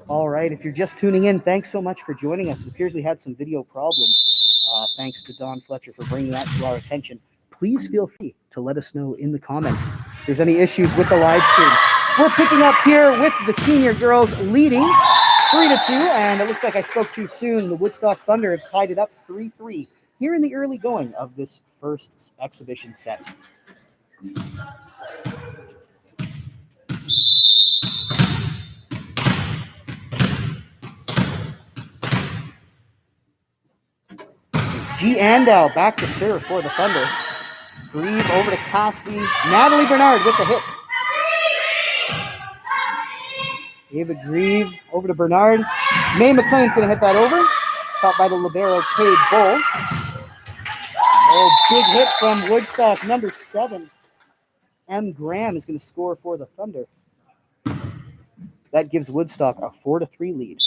All right, if you're just tuning in, thanks so much for joining us. It appears we had some video problems. Thanks to Don Fletcher for bringing that to our attention. Please feel free to let us know in the comments if there's any issues with the live stream. We're picking up here with the senior girls leading 3-2, and it looks like I spoke too soon. The Woodstock Thunder have tied it up 3-3 here in the early going of this first exhibition set. G. Andow back to serve for the Thunder. Grieve over to Cassidy. Natalie Bernard with the hit. Ava Grieve over to Bernard. May McLean's going to hit that over. It's caught by the libero, Cade Bull. Oh, big hit from Woodstock, number 7. M. Graham is going to score for the Thunder. That gives Woodstock a 4-3 lead.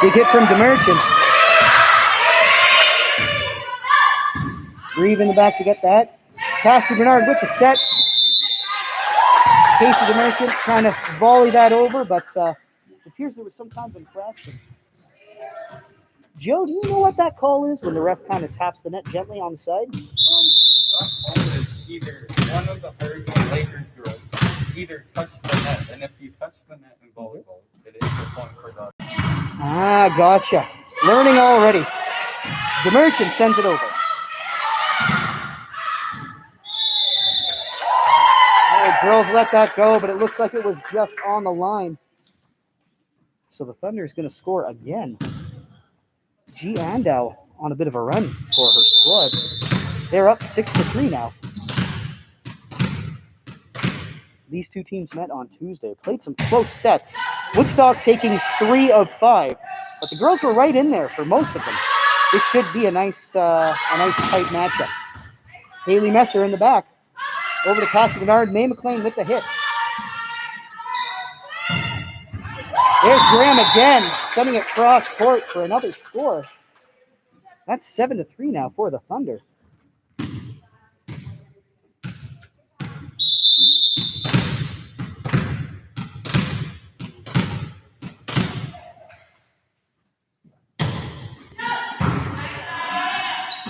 Big hit from DeMerchant. Grieve in the back to get that. Cassidy Bernard with the set. Casey DeMerchant trying to volley that over, but it appears there was some kind of infraction. Joe, do you know what that call is when the ref kind of taps the net gently on the side? That call is either one of the Hurricane Lakers girls either touched the net, and if you touch the net in volleyball, it is a point for the. Ah, gotcha. Learning already. DeMerchant sends it over. Oh, girls let that go, but it looks like it was just on the line. So the Thunder is going to score again. G. Andow on a bit of a run for her squad. They're up 6-3 now. These two teams met on Tuesday, played some close sets. Woodstock taking 3 of 5, but the girls were right in there for most of them. This should be a nice tight matchup. Haley Messer in the back. Over to Cassie Bernard. May McLean with the hit. There's Graham again, sending it cross court for another score. That's 7-3 now for the Thunder.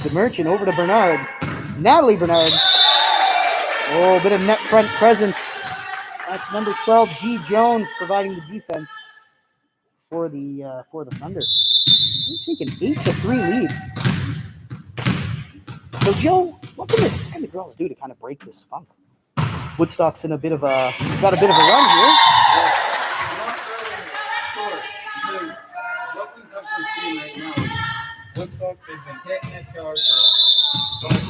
DeMerchant over to Bernard. Natalie Bernard. Oh, a bit of net front presence. That's number 12, G. Jones, providing the defense for the Thunder. They're taking 8-3 lead. So, Joe, what can the girls do to kind of break this funk? Woodstock's in got a bit of a run here. Not really sure, because what we have been seeing right now is Woodstock, they've been hitting it to our girls, but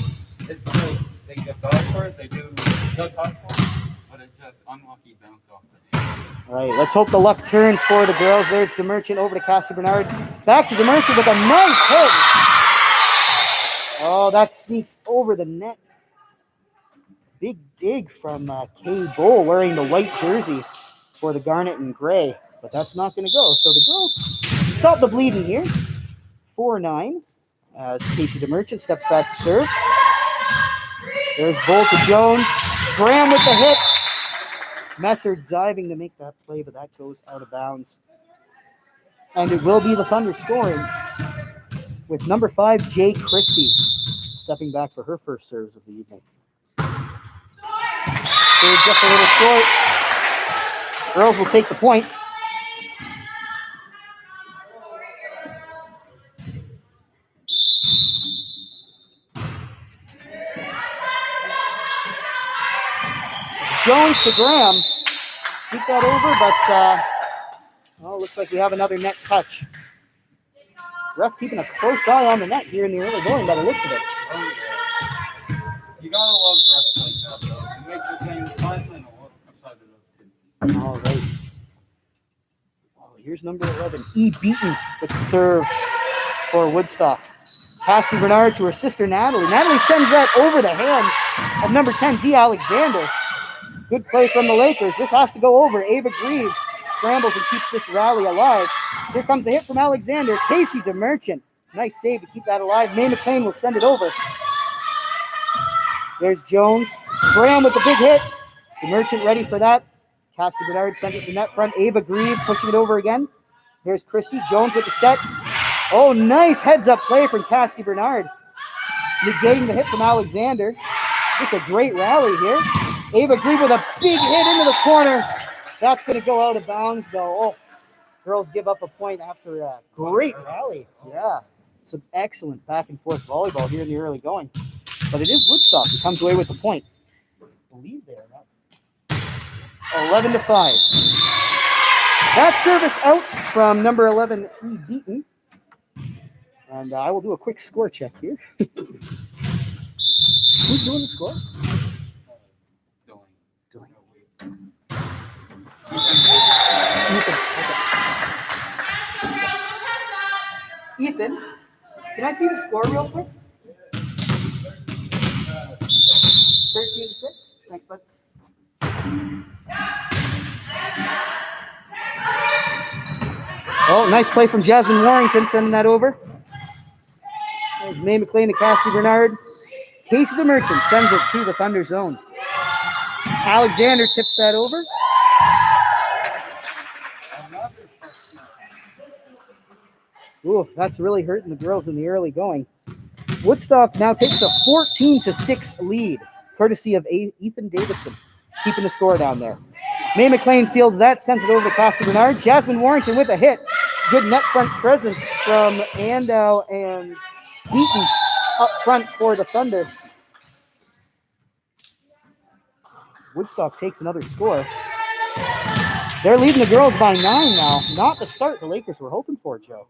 it's just, they get bad for it, they do good hustle, but it just unlucky bounce off the hand. All right, let's hope the luck turns for the girls. There's DeMerchant over to Cassie Bernard. Back to DeMerchant with a nice hit. Oh, that sneaks over the net. Big dig from Kay Bull wearing the white jersey for the Garnet and Gray, but that's not going to go. So the girls stop the bleeding here. 4-9 as Casey DeMerchant steps back to serve. There's Bull to Jones. Graham with the hit. Messer diving to make that play, but that goes out of bounds. And it will be the Thunder scoring with number 5, Jay Christie, stepping back for her first serves of the evening. Serve just a little short. Girls will take the point. Jones to Graham. Sneak that over, but looks like we have another net touch. Ref keeping a close eye on the net here in the early going by the looks of it. You gotta love refs like that, though. It makes the game fun and a little competitive. All right. Oh, here's number 11, E. Beaton with the serve for Woodstock. Cassie Bernard to her sister Natalie. Natalie sends that over the hands of number 10, D. Alexander. Good play from the Lakers. This has to go over. Ava Grieve scrambles and keeps this rally alive. Here comes the hit from Alexander. Casey DeMerchant Nice save to keep that alive. May McLean will send it over. There's Jones. Graham with the big hit. DeMerchant ready for that. Cassie Bernard sends it to the net front. Ava Grieve pushing it over again. There's Christy. Jones with the set. Oh, nice heads-up play from Cassie Bernard. Negating the hit from Alexander. This is a great rally here. Ava Grieve with a big hit into the corner. That's going to go out of bounds, though. Oh, girls give up a point after a great rally. Yeah, some excellent back-and-forth volleyball here in the early going. But it is Woodstock who comes away with the point. I believe they are now. 11-5. That service out from number 11, E. Beaton. And I will do a quick score check here. Who's doing the score? Ethan. Okay. Ethan, can I see the score real quick? 13-6. Thanks, bud. Oh, nice play from Jasmine Warrington, sending that over. There's May McLean to Cassie Bernard. Casey the Merchant sends it to the Thunder zone. Alexander tips that over. Ooh, that's really hurting the girls in the early going. Woodstock now takes a 14-6 lead, courtesy of Ethan Davidson, keeping the score down there. May McLean fields that, sends it over to Cassie Bernard. Jasmine Warrington with a hit. Good net front presence from Andow and Beaton up front for the Thunder. Woodstock takes another score. They're leading the girls by 9 now. Not the start the Lakers were hoping for, Joe.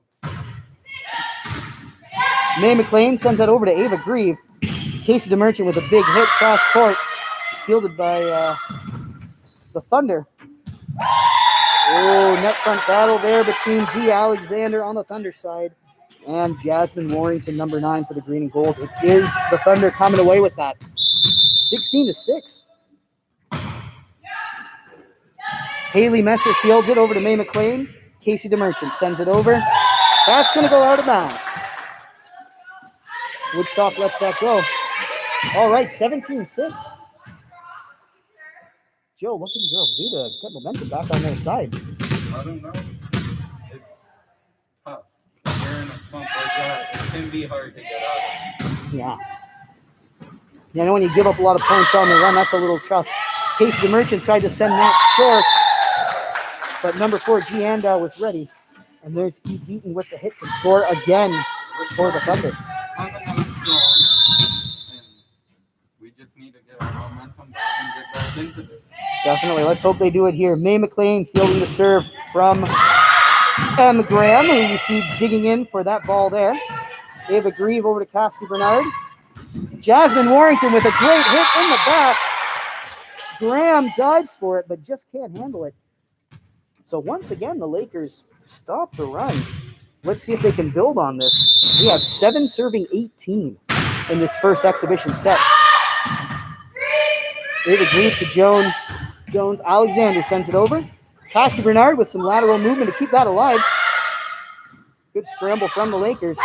May McLean sends that over to Ava Grieve. Casey DeMerchant with a big hit cross court, fielded by the Thunder. Oh, net front battle there between D. Alexander on the Thunder side and Jasmine Warrington, number 9 for the green and gold. It is the Thunder coming away with that. 16-6. Haley Messer fields it over to May McLean. Casey DeMerchant sends it over. That's going to go out of bounds. Woodstock lets that go. All right, 17-6. Joe, what can the girls do to get momentum back on their side? I don't know. It's tough. When you're in a slump like that, it can be hard to get out of. Yeah. You know, when you give up a lot of points on the run, that's a little tough. Casey DeMerchant tried to send that short, but number 4, G. Andow was ready. And there's E. Beaton with the hit to score again for the Thunder. We just need to get our momentum back and get back into this. Definitely. Let's hope they do it here. May McLean fielding the serve from M. Graham, who you see digging in for that ball there. Ava Grieve over to Cassie Bernard. Jasmine Warrington with a great hit in the back. Graham dives for it, but just can't handle it. So once again, the Lakers stop the run. Let's see if they can build on this. We have 7 serving 18 in this first exhibition set. Ava Grieve to Jones. Alexander sends it over. Cassie Bernard with some lateral movement to keep that alive. Good scramble from the Lakers.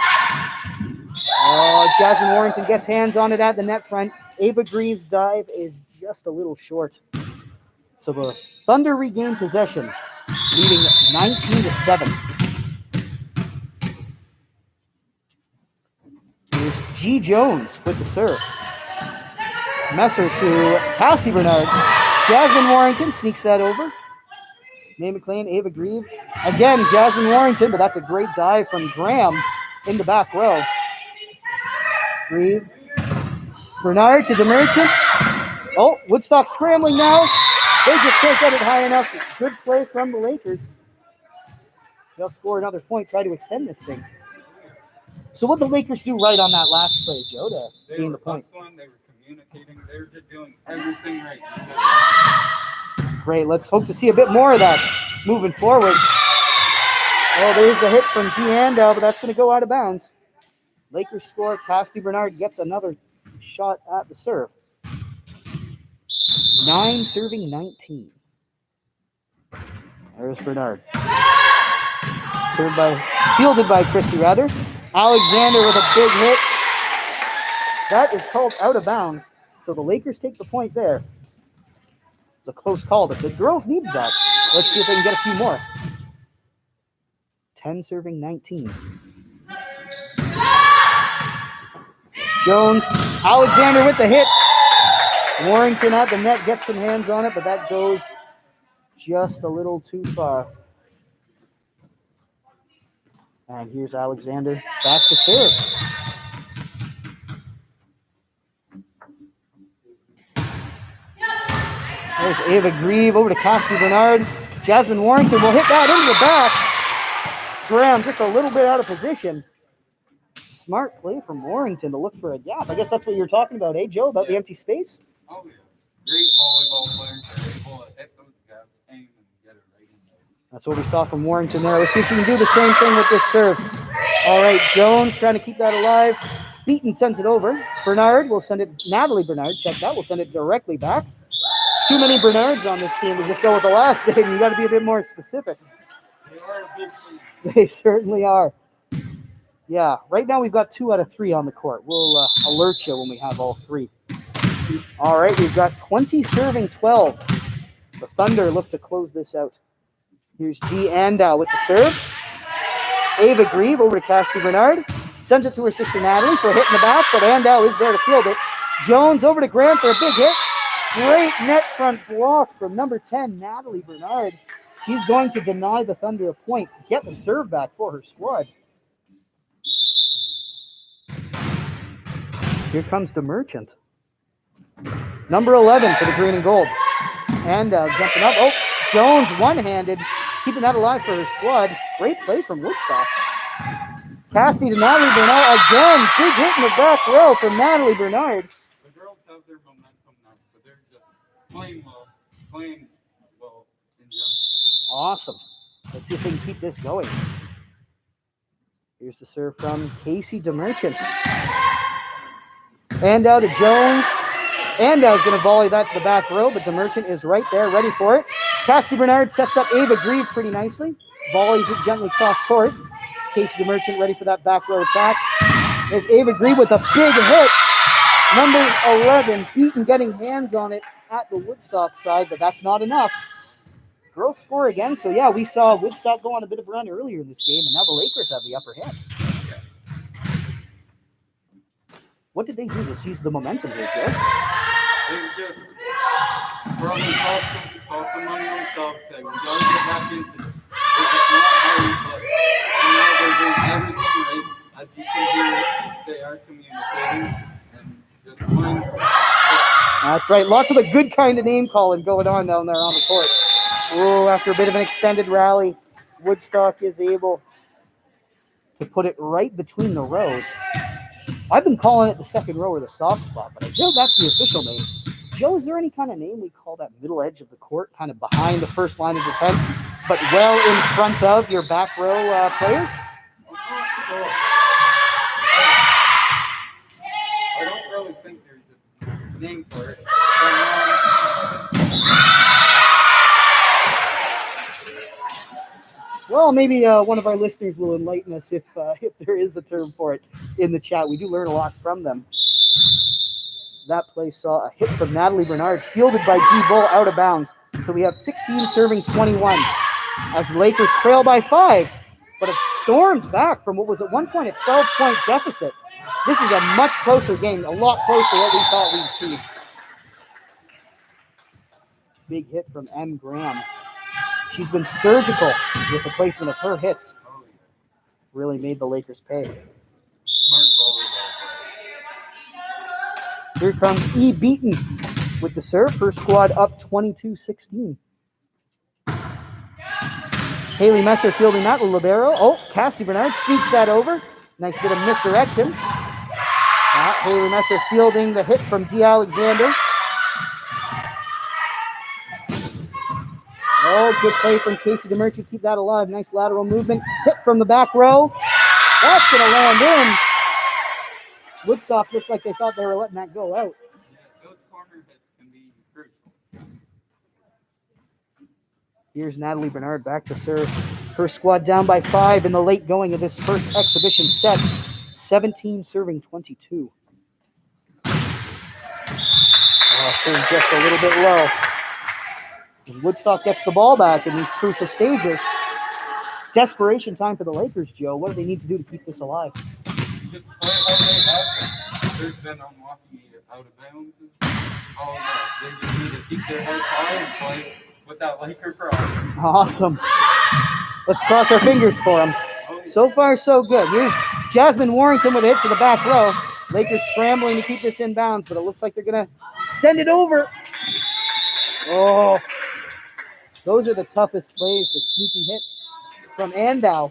Oh, Jasmine Warrington gets hands on it at the net front. Ava Grieve's dive is just a little short. So the Thunder regain possession, leading 19-7. Here's G. Jones with the serve. Messer to Cassie Bernard. Jasmine Warrington sneaks that over. May McLean, Ava Grieve. Again, Jasmine Warrington, but that's a great dive from Graham in the back row. Grieve. Bernard to DeMerchant. Oh, Woodstock scrambling now. They just can't get it high enough. Good play from the Lakers. They'll score another point, try to extend this thing. So what did the Lakers do right on that last play, Joe, to gain the point? They were communicating. They were just doing everything right. Great. Let's hope to see a bit more of that moving forward. Oh, there's the hit from G. Andow, but that's going to go out of bounds. Lakers score. Cassie Bernard gets another shot at the serve. 9 serving 19. There's Bernard. Fielded by Christy, rather. Alexander with a big hit. That is called out of bounds. So the Lakers take the point there. It's a close call, but the girls needed that. Let's see if they can get a few more. 10 serving 19. Jones, Alexander with the hit. Warrington at the net gets some hands on it, but that goes just a little too far. And here's Alexander back to serve. There's Ava Grieve over to Cassidy Bernard. Jasmine Warrington will hit that into the back. Graham just a little bit out of position. Smart play from Warrington to look for a gap. I guess that's what you were talking about, eh, Joe, about the empty space? Oh, yeah. Great volleyball players are able to hit those gaps, aim, and get it right in there. That's what we saw from Warrington there. Let's see if she can do the same thing with this serve. All right, Jones trying to keep that alive. Beaton sends it over. Bernard will send it. Natalie Bernard, check that. Will send it directly back. Too many Bernards on this team to just go with the last name. You got to be a bit more specific. They are a big team. They certainly are. Yeah, right now we've got 2 out of 3 on the court. We'll alert you when we have all 3. All right, we've got 20 serving 12. The Thunder look to close this out. Here's G. Andow with the serve. Ava Grieve over to Cassidy Bernard. Sends it to her sister Natalie for a hit in the back, but Andow is there to field it. Jones over to Graham for a big hit. Great net front block from number 10, Natalie Bernard. She's going to deny the Thunder a point, get the serve back for her squad. Here comes DeMerchant. Number 11 for the green and gold. And jumping up. Oh, Jones one-handed, keeping that alive for her squad. Great play from Woodstock. Cassidy to Natalie Bernard. Again, big hit in the back row from Natalie Bernard. The girls have their momentum now, so they're just playing well in general. Awesome. Let's see if they can keep this going. Here's the serve from Casey DeMerchant. And out to Jones. Andow's going to volley that to the back row, but DeMerchant is right there, ready for it. Cassidy Bernard sets up Ava Grieve pretty nicely. Volleys it gently cross court. Casey DeMerchant ready for that back row attack. There's Ava Grieve with a big hit. Number 11, Beaton getting hands on it at the Woodstock side, but that's not enough. Girls score again, so yeah, we saw Woodstock go on a bit of a run earlier in this game, and now the Lakers have the upper hand. What did they do to seize the momentum here, Joe? They just probably talk among themselves, say, we got to get back into this. This is not how we play. And now they're doing everything right. As you can hear, they are communicating and just playing. That's right. Lots of the good kind of name calling going on down there on the court. Oh, after a bit of an extended rally, Woodstock is able to put it right between the rows. I've been calling it the second row or the soft spot, but Joe, that's the official name. Joe, is there any kind of name we call that middle edge of the court, kind of behind the first line of defense, but well in front of your back row players? So, I don't really think there's a name for it. Well, maybe one of our listeners will enlighten us if there is a term for it in the chat. We do learn a lot from them. That play saw a hit from Natalie Bernard, fielded by G. Bull out of bounds. So we have 16 serving 21 as the Lakers trail by 5, but have stormed back from what was at one point a 12-point deficit. This is a much closer game, a lot closer than what we thought we'd see. Big hit from M. Graham. She's been surgical with the placement of her hits. Really made the Lakers pay. Smart volleyball play. Here comes E. Beaton with the serve. Her squad up 22-16. Haley Messer fielding that with libero. Oh, Cassidy Bernard sneaks that over. Nice bit of misdirection. Haley Messer fielding the hit from D. Alexander. Oh, good play from Casey DeMerchant. Keep that alive. Nice lateral movement. Hit from the back row. That's going to land in. Woodstock looked like they thought they were letting that go out. Yeah, those corner hits can be crucial. Here's Natalie Bernard back to serve. Her squad down by 5 in the late going of this first exhibition set. 17 serving 22. Serve just a little bit low. And Woodstock gets the ball back in these crucial stages. Desperation time for the Lakers, Joe. What do they need to do to keep this alive? Just play how they have been. There's been unlucky out of bounds and all that. They just need to keep their heads high and play with that Laker pride. Awesome. Let's cross our fingers for them. So far, so good. Here's Jasmine Warrington with a hit to the back row. Lakers scrambling to keep this in bounds, but it looks like they're going to send it over. Oh, those are the toughest plays, the sneaky hit from Andow.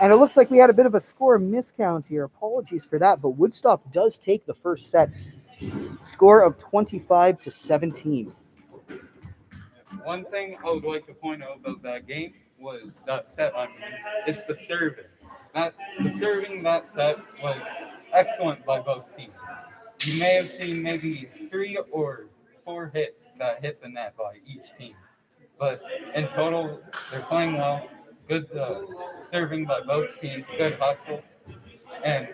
And it looks like we had a bit of a score miscount here. Apologies for that, but Woodstock does take the first set. Score of 25-17. One thing I would like to point out about that game was that set. It's the serving. The serving that set was excellent by both teams. You may have seen maybe 3 or 4 hits that hit the net by each team, but in total, they're playing well. Good serving by both teams. Good hustle, and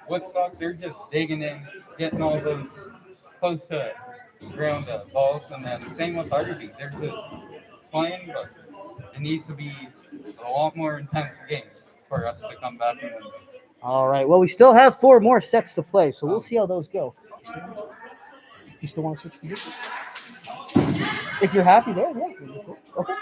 Woodstock, they're just digging in, getting all those close to ground balls, and then same with Harvey. They're just playing, but it needs to be a lot more intense game for us to come back and win this. All right. Well, we still have 4 more sets to play, so we'll see how those go. You still want to switch positions? If you're happy there, yeah. Okay.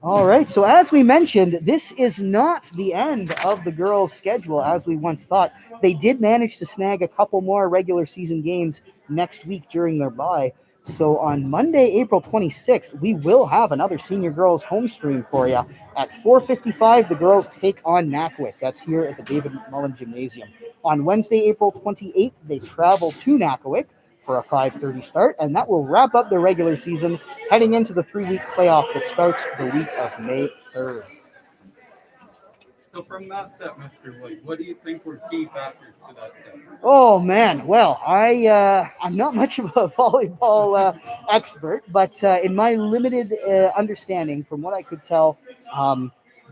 All right, so as we mentioned, this is not the end of the girls' schedule as we once thought. They did manage to snag a couple more regular season games next week during their bye. So on Monday, April 26th, we will have another senior girls home stream for you. At 4:55, the girls take on Nackwick. That's here at the David McMullen Gymnasium. On Wednesday, April 28th, they travel to Nackwick for a 5:30 start, and that will wrap up the regular season, heading into the 3-week playoff that starts the week of May 3rd. So from that set, Mr. White, what do you think were key factors to that set? Oh man, well, I'm not much of a volleyball expert, but in my limited understanding, from what I could tell,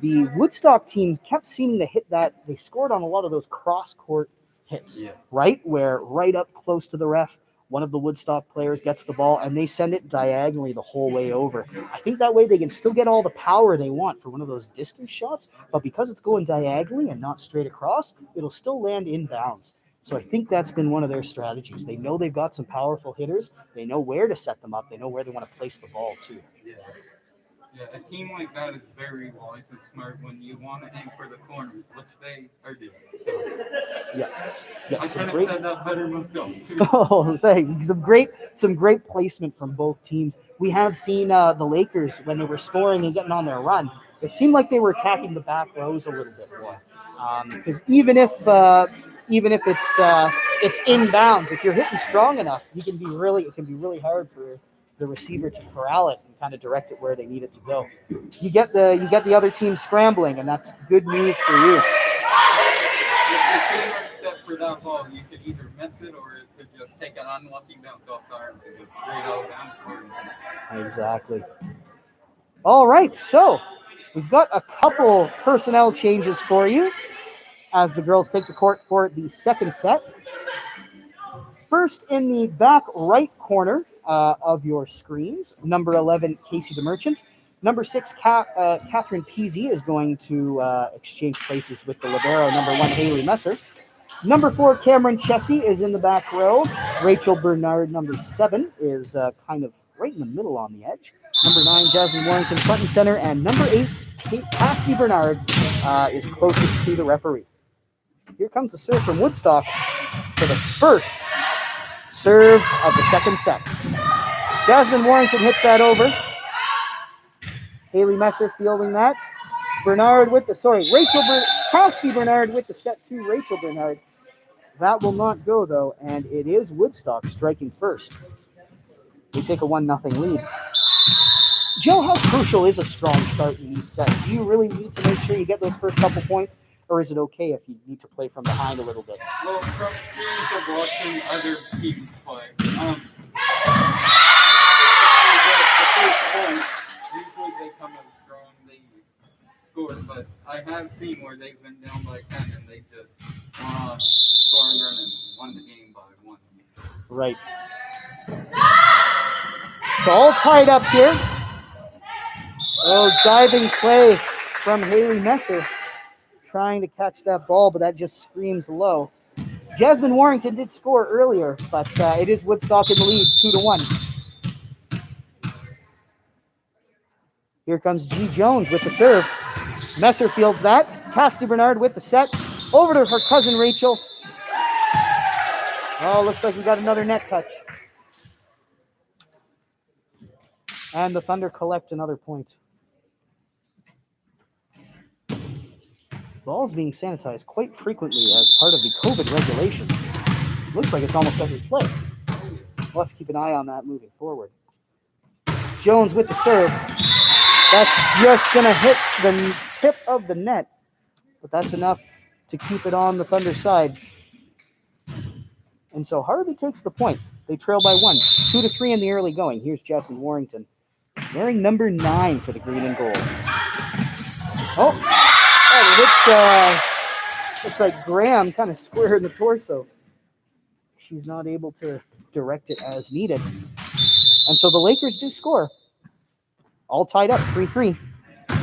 the Woodstock team kept seeming to hit that. They scored on a lot of those cross-court hits, right? Where right up close to the ref, one of the Woodstock players gets the ball and they send it diagonally the whole way over. I think that way they can still get all the power they want for one of those distance shots, but because it's going diagonally and not straight across, it'll still land in bounds. So I think that's been one of their strategies. They know they've got some powerful hitters. They know where to set them up. They know where they want to place the ball too. Yeah, a team like that is very wise and smart when you want to aim for the corners, which they are doing. So, yeah I couldn't have said that better myself. Oh, thanks. Some great placement from both teams. We have seen the Lakers when they were scoring and getting on their run. It seemed like they were attacking the back rows a little bit more. Because even if it's inbounds, if you're hitting strong enough, it can be really hard for the receiver to corral it and kind of direct it where they need it to go. You get the other team scrambling, and that's good news for you. If your team are set for that ball, you could either miss it or it could just take an unlucky bounce off the arms and just straight out bounce for it. Exactly. All right, so we've got a couple personnel changes for you as the girls take the court for the second set. First, in the back right corner of your screens, number 11, Casey DeMerchant. Number 6, Catherine Peasy is going to exchange places with the libero, number 1, Haley Messer. Number 4, Cameron Chessie is in the back row. Rachel Bernard, number 7, is kind of right in the middle on the edge. Number 9, Jasmine Warrington, front and center. And number 8, Cassidy Bernard, is closest to the referee. Here comes the serve from Woodstock for the first serve of the second set. Jasmine Warrington hits that over. Haley Messer fielding that. Cassidy Bernard with the set to Rachel Bernard. That will not go though, and it is Woodstock striking first. They take a 1-0 lead. Joe, how crucial is a strong start in these sets? Do you really need to make sure you get those first couple points, or is it okay if you need to play from behind a little bit? Well, from experience of watching other teams play, points. Usually they come out strong, they score, but I have seen where they've been down by 10 and they just scoring run and won the game by 1. Right. It's all tied up here. Oh, diving play from Haley Messer. Trying to catch that ball, but that just screams low. Jasmine Warrington did score earlier, but it is Woodstock in the lead, 2-1. Here comes G. Jones with the serve. Messer fields that. Cassidy Bernard with the set. Over to her cousin Rachel. Oh, looks like we got another net touch. And the Thunder collect another point. Balls being sanitized quite frequently as part of the COVID regulations. Looks like it's almost every play. We'll have to keep an eye on that moving forward. Jones with the serve. That's just going to hit the tip of the net, but that's enough to keep it on the Thunder side. And so Harvey takes the point. They trail by 1, 2-3 in the early going. Here's Jasmine Warrington, wearing number 9 for the green and gold. Oh, it hits, looks like Graham kind of square in the torso. She's not able to direct it as needed. And so the Lakers do score. All tied up, 3-3.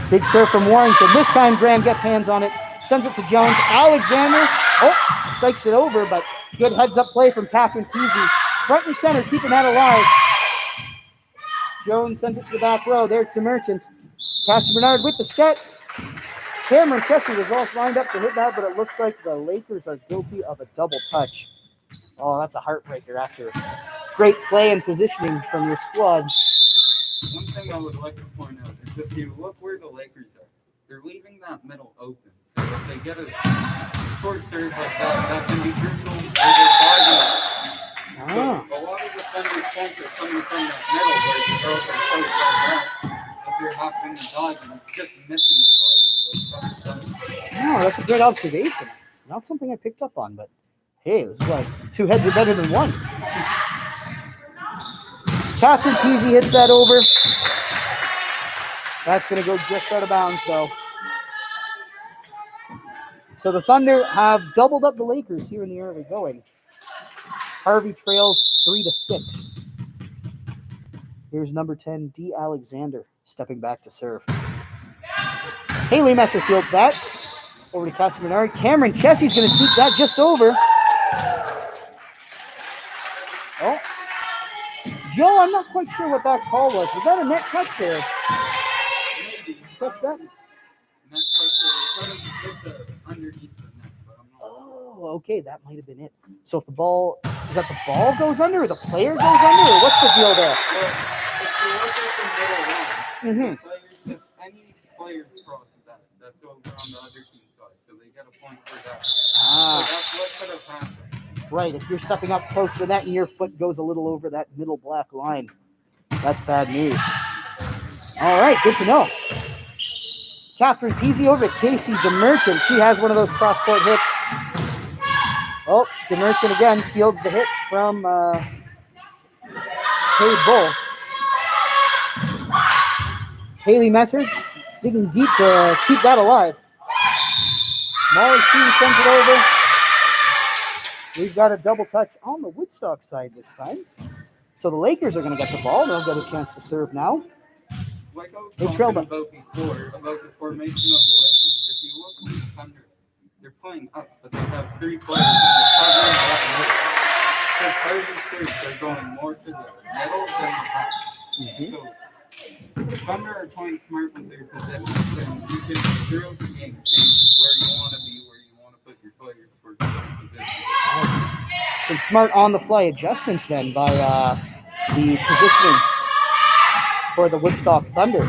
Big serve from Warrington. This time Graham gets hands on it, sends it to Jones. Alexander, strikes it over, but good heads-up play from Catherine Peasy. Front and center, keeping that alive. Jones sends it to the back row. There's DeMerchant. Cassie Bernard with the set. Cameron Chessie was also lined up to hit that, but it looks like the Lakers are guilty of a double touch. Oh, that's a heartbreaker after great play and positioning from your squad. One thing I would like to point out is if you look where the Lakers are, they're leaving that middle open. So if they get a short serve like that, that can be crucial for their body. So a lot of defenders' points are coming from that middle where the girls are so far back. If you're having to dodge and just missing it by Oh, that's a great observation. Not something I picked up on, but hey, it was like 2 heads are better than 1. Catherine Peasy hits that over. That's going to go just out of bounds, though. So the Thunder have doubled up the Lakers here in the early going. Harvey trails 3-6. Here's number 10, D. Alexander, stepping back to serve. Haley Messer fields that. Over to Cassie Bernard. Cameron Chessie's going to sneak that just over. Oh. Joe, I'm not quite sure what that call was. Was that a net touch there? Maybe. Catch that? Net touch underneath the net, but I'm not Oh, okay, that might have been it. So if the ball, is that the ball goes under or the player goes under, or what's the deal there? Well, if you look at the middle line, if any players cross that, that's over on the other team side, so they get a point for that. So that's what could have happened. Right, if you're stepping up close to the net and your foot goes a little over that middle black line, that's bad news. All right, good to know. Catherine Peasy over to Casey DeMerchant. She has one of those cross-court hits. Oh, DeMerchant again fields the hit from Kay Bull. Haley Messer digging deep to keep that alive. Molly Sheen sends it over. We've got a double touch on the Woodstock side this time. So the Lakers are going to get the ball. They'll get a chance to serve now. Like I was They talking trail about before, about the formation of the Lakers. If you look at the Thunder, they're playing up, but they have 3 players and they're covering that middle. Because Harvey's serves are going more to the middle than the back. So the Thunder are playing smart with their possessions, and you can, throughout the game, change where you want to be, where you want to put your players for different positions. Some smart on-the-fly adjustments then by the positioning for the Woodstock Thunder.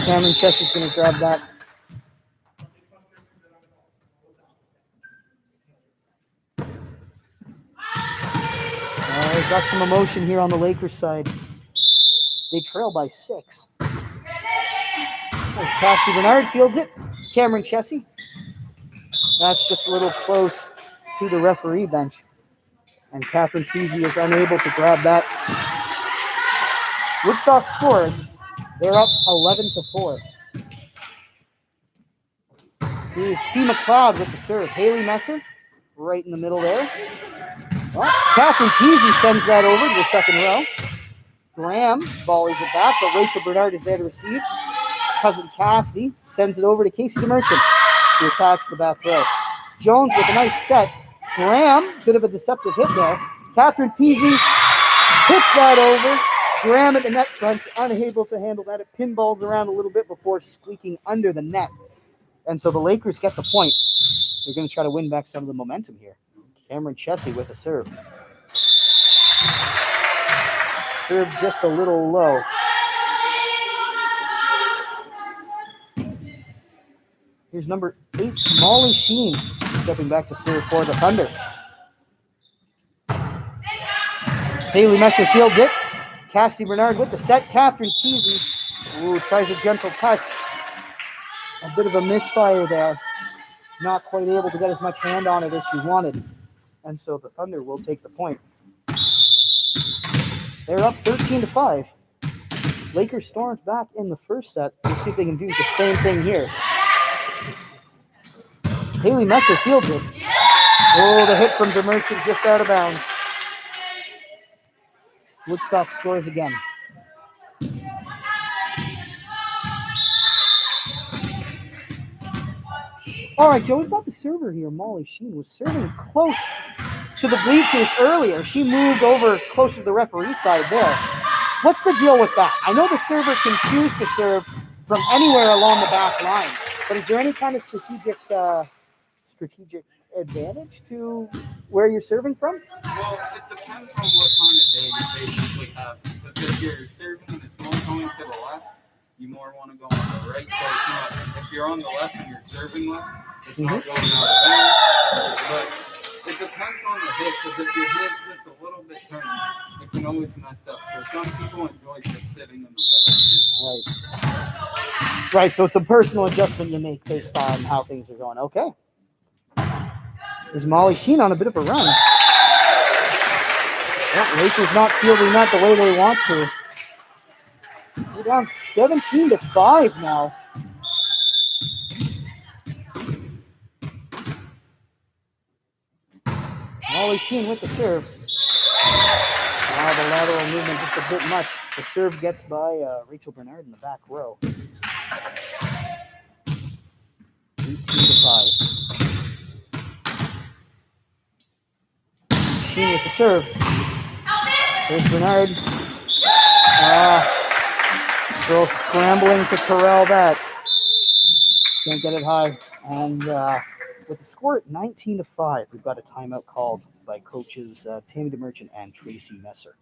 Cameron Chessie's going to grab that. We've got some emotion here on the Lakers side. They trail by 6. There's Cassie Bernard, fields it. Cameron Chessie. That's just a little close to the referee bench. And Catherine Peasy is unable to grab that. Woodstock scores. They're up 11-4. Here's C. McLeod with the serve. Haley Messer right in the middle there. Well, Catherine Peasy sends that over to the second row. Graham volleys it back, but Rachel Bernard is there to receive. Cousin Cassidy sends it over to Casey DeMerchant, who attacks the back row. Jones with a nice set. Graham, bit of a deceptive hit there. Catherine Peasy hits that over. Graham at the net front, unable to handle that. It pinballs around a little bit before squeaking under the net. And so the Lakers get the point. They're going to try to win back some of the momentum here. Cameron Chessie with a serve. Serve just a little low. Here's number 8, Molly Sheen, stepping back to serve for the Thunder. Haley Messer fields it. Cassie Bernard with the set. Catherine Peasy tries a gentle touch. A bit of a misfire there. Not quite able to get as much hand on it as she wanted. And so the Thunder will take the point. They're up 13-5. Lakers stormed back in the first set. We'll see if they can do the same thing here. Haley Messer fields it. Oh, the hit from DeMerchant just out of bounds. Woodstock scores again. All right, Joe, we've got the server here. Molly Sheen was serving close to the bleachers earlier. She moved over closer to the referee side there. What's the deal with that? I know the server can choose to serve from anywhere along the back line, but is there any kind of strategic advantage to where you're serving from? Well, it depends on what kind of day you basically have. Because if you're serving and it's more going to the left, you more want to go on the right. So it's not, if you're on the left and you're serving left, it's not going out of bounds. But it depends on the hit, because if your hit's just a little bit turned, it can always mess up. So some people enjoy just sitting in the middle. Right, so it's a personal adjustment you make based on how things are going. Okay. There's Molly Sheen on a bit of a run. Well, Lakers not fielding that the way they want to. We're down 17-5 now. Molly Sheen with the serve. Now the lateral movement just a bit much. The serve gets by Rachel Bernard in the back row. 18-5. Sheen with the serve. There's Bernard. Girls scrambling to corral that. Can't get it high. And with the score at 19-5, we've got a timeout called by coaches Tammy DeMerchant and Tracy Messer.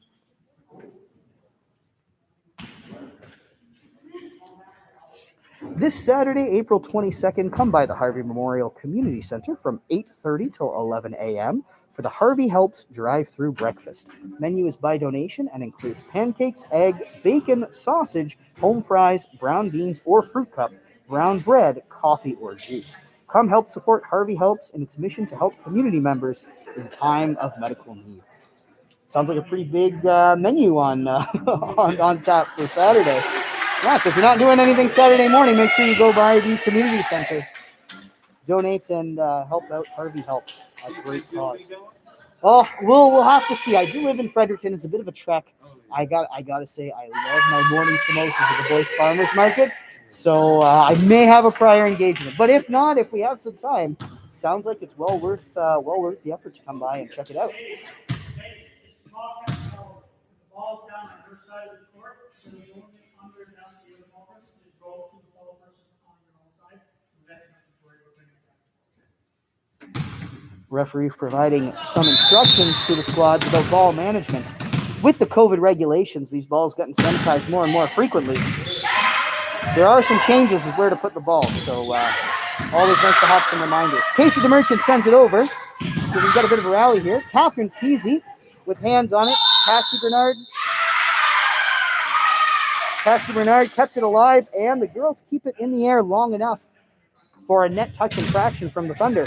This Saturday, April 22nd, come by the Harvey Memorial Community Center from 8:30 till 11 a.m. for the Harvey Helps drive-through breakfast. Menu is by donation and includes pancakes, egg, bacon, sausage, home fries, brown beans or fruit cup, brown bread, coffee or juice. Come help support Harvey Helps in its mission to help community members in time of medical need. Sounds like a pretty big menu on tap for Saturday. Yeah, so if you're not doing anything Saturday morning, make sure you go by the community center. Donate and help out Harvey Helps. A great cause. Oh, we'll have to see. I do live in Fredericton. It's a bit of a trek. I gotta say, I love my morning samosas at the Boyce Farmers Market. So I may have a prior engagement. But if not, if we have some time, sounds like it's well worth the effort to come by and check it out. Referee providing some instructions to the squads about ball management. With the COVID regulations, these balls getting sanitized more and more frequently. There are some changes as where to put the balls, so always nice to have some reminders. Casey DeMerchant sends it over, so we've got a bit of a rally here. Catherine Peasy with hands on it. Cassie Bernard kept it alive, and the girls keep it in the air long enough for a net touch infraction from the Thunder.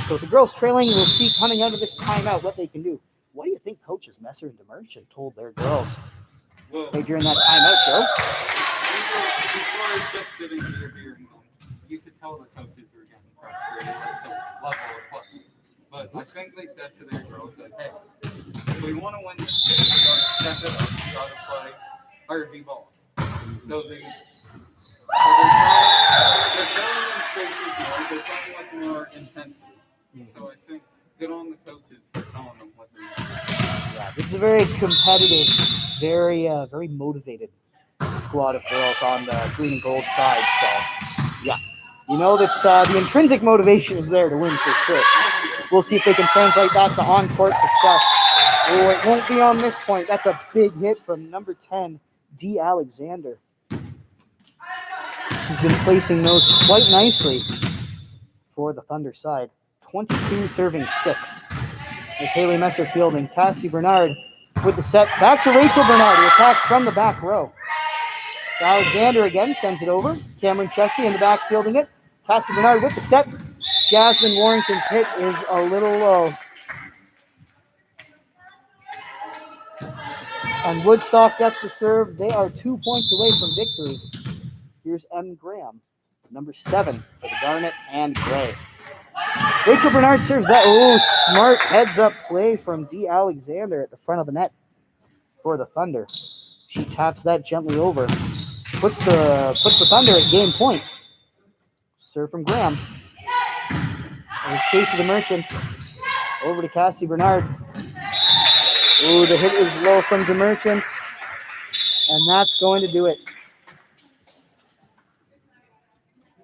So with the girls trailing, we'll see coming out of this timeout what they can do. What do you think coaches Messer and DeMerchant told their girls? Well, Hey, during that timeout, Joe. before just sitting here hearing them, you could tell the coaches were getting frustrated with the level of play. But I think they said to their girls, like, hey, if we want to win this game, we got to step it up. We got to play RV ball. So they're filling in spaces more. They're playing with more intensity. So I think good on the coaches for telling them what they want. Yeah, this is a very competitive, very motivated squad of girls on the green and gold side. So, yeah, you know that the intrinsic motivation is there to win for sure. We'll see if they can translate that to on-court success. Oh, it won't be on this point. That's a big hit from number 10, D. Alexander. She's been placing those quite nicely for the Thunder side. 22 serving 6. There's Haley Messer fielding. Cassie Bernard with the set. Back to Rachel Bernard, who attacks from the back row. It's Alexander again, sends it over. Cameron Chessie in the back fielding it. Cassie Bernard with the set. Jasmine Warrington's hit is a little low. And Woodstock gets the serve. They are 2 points away from victory. Here's M. Graham, number 7 for the Garnet and Gray. Rachel Bernard serves that. Oh, smart heads-up play from D. Alexander at the front of the net for the Thunder. She taps that gently over. Puts the Thunder at game point. Serve from Graham. There's Casey the Merchant. Over to Cassie Bernard. Ooh, the hit is low from the Merchant. And that's going to do it.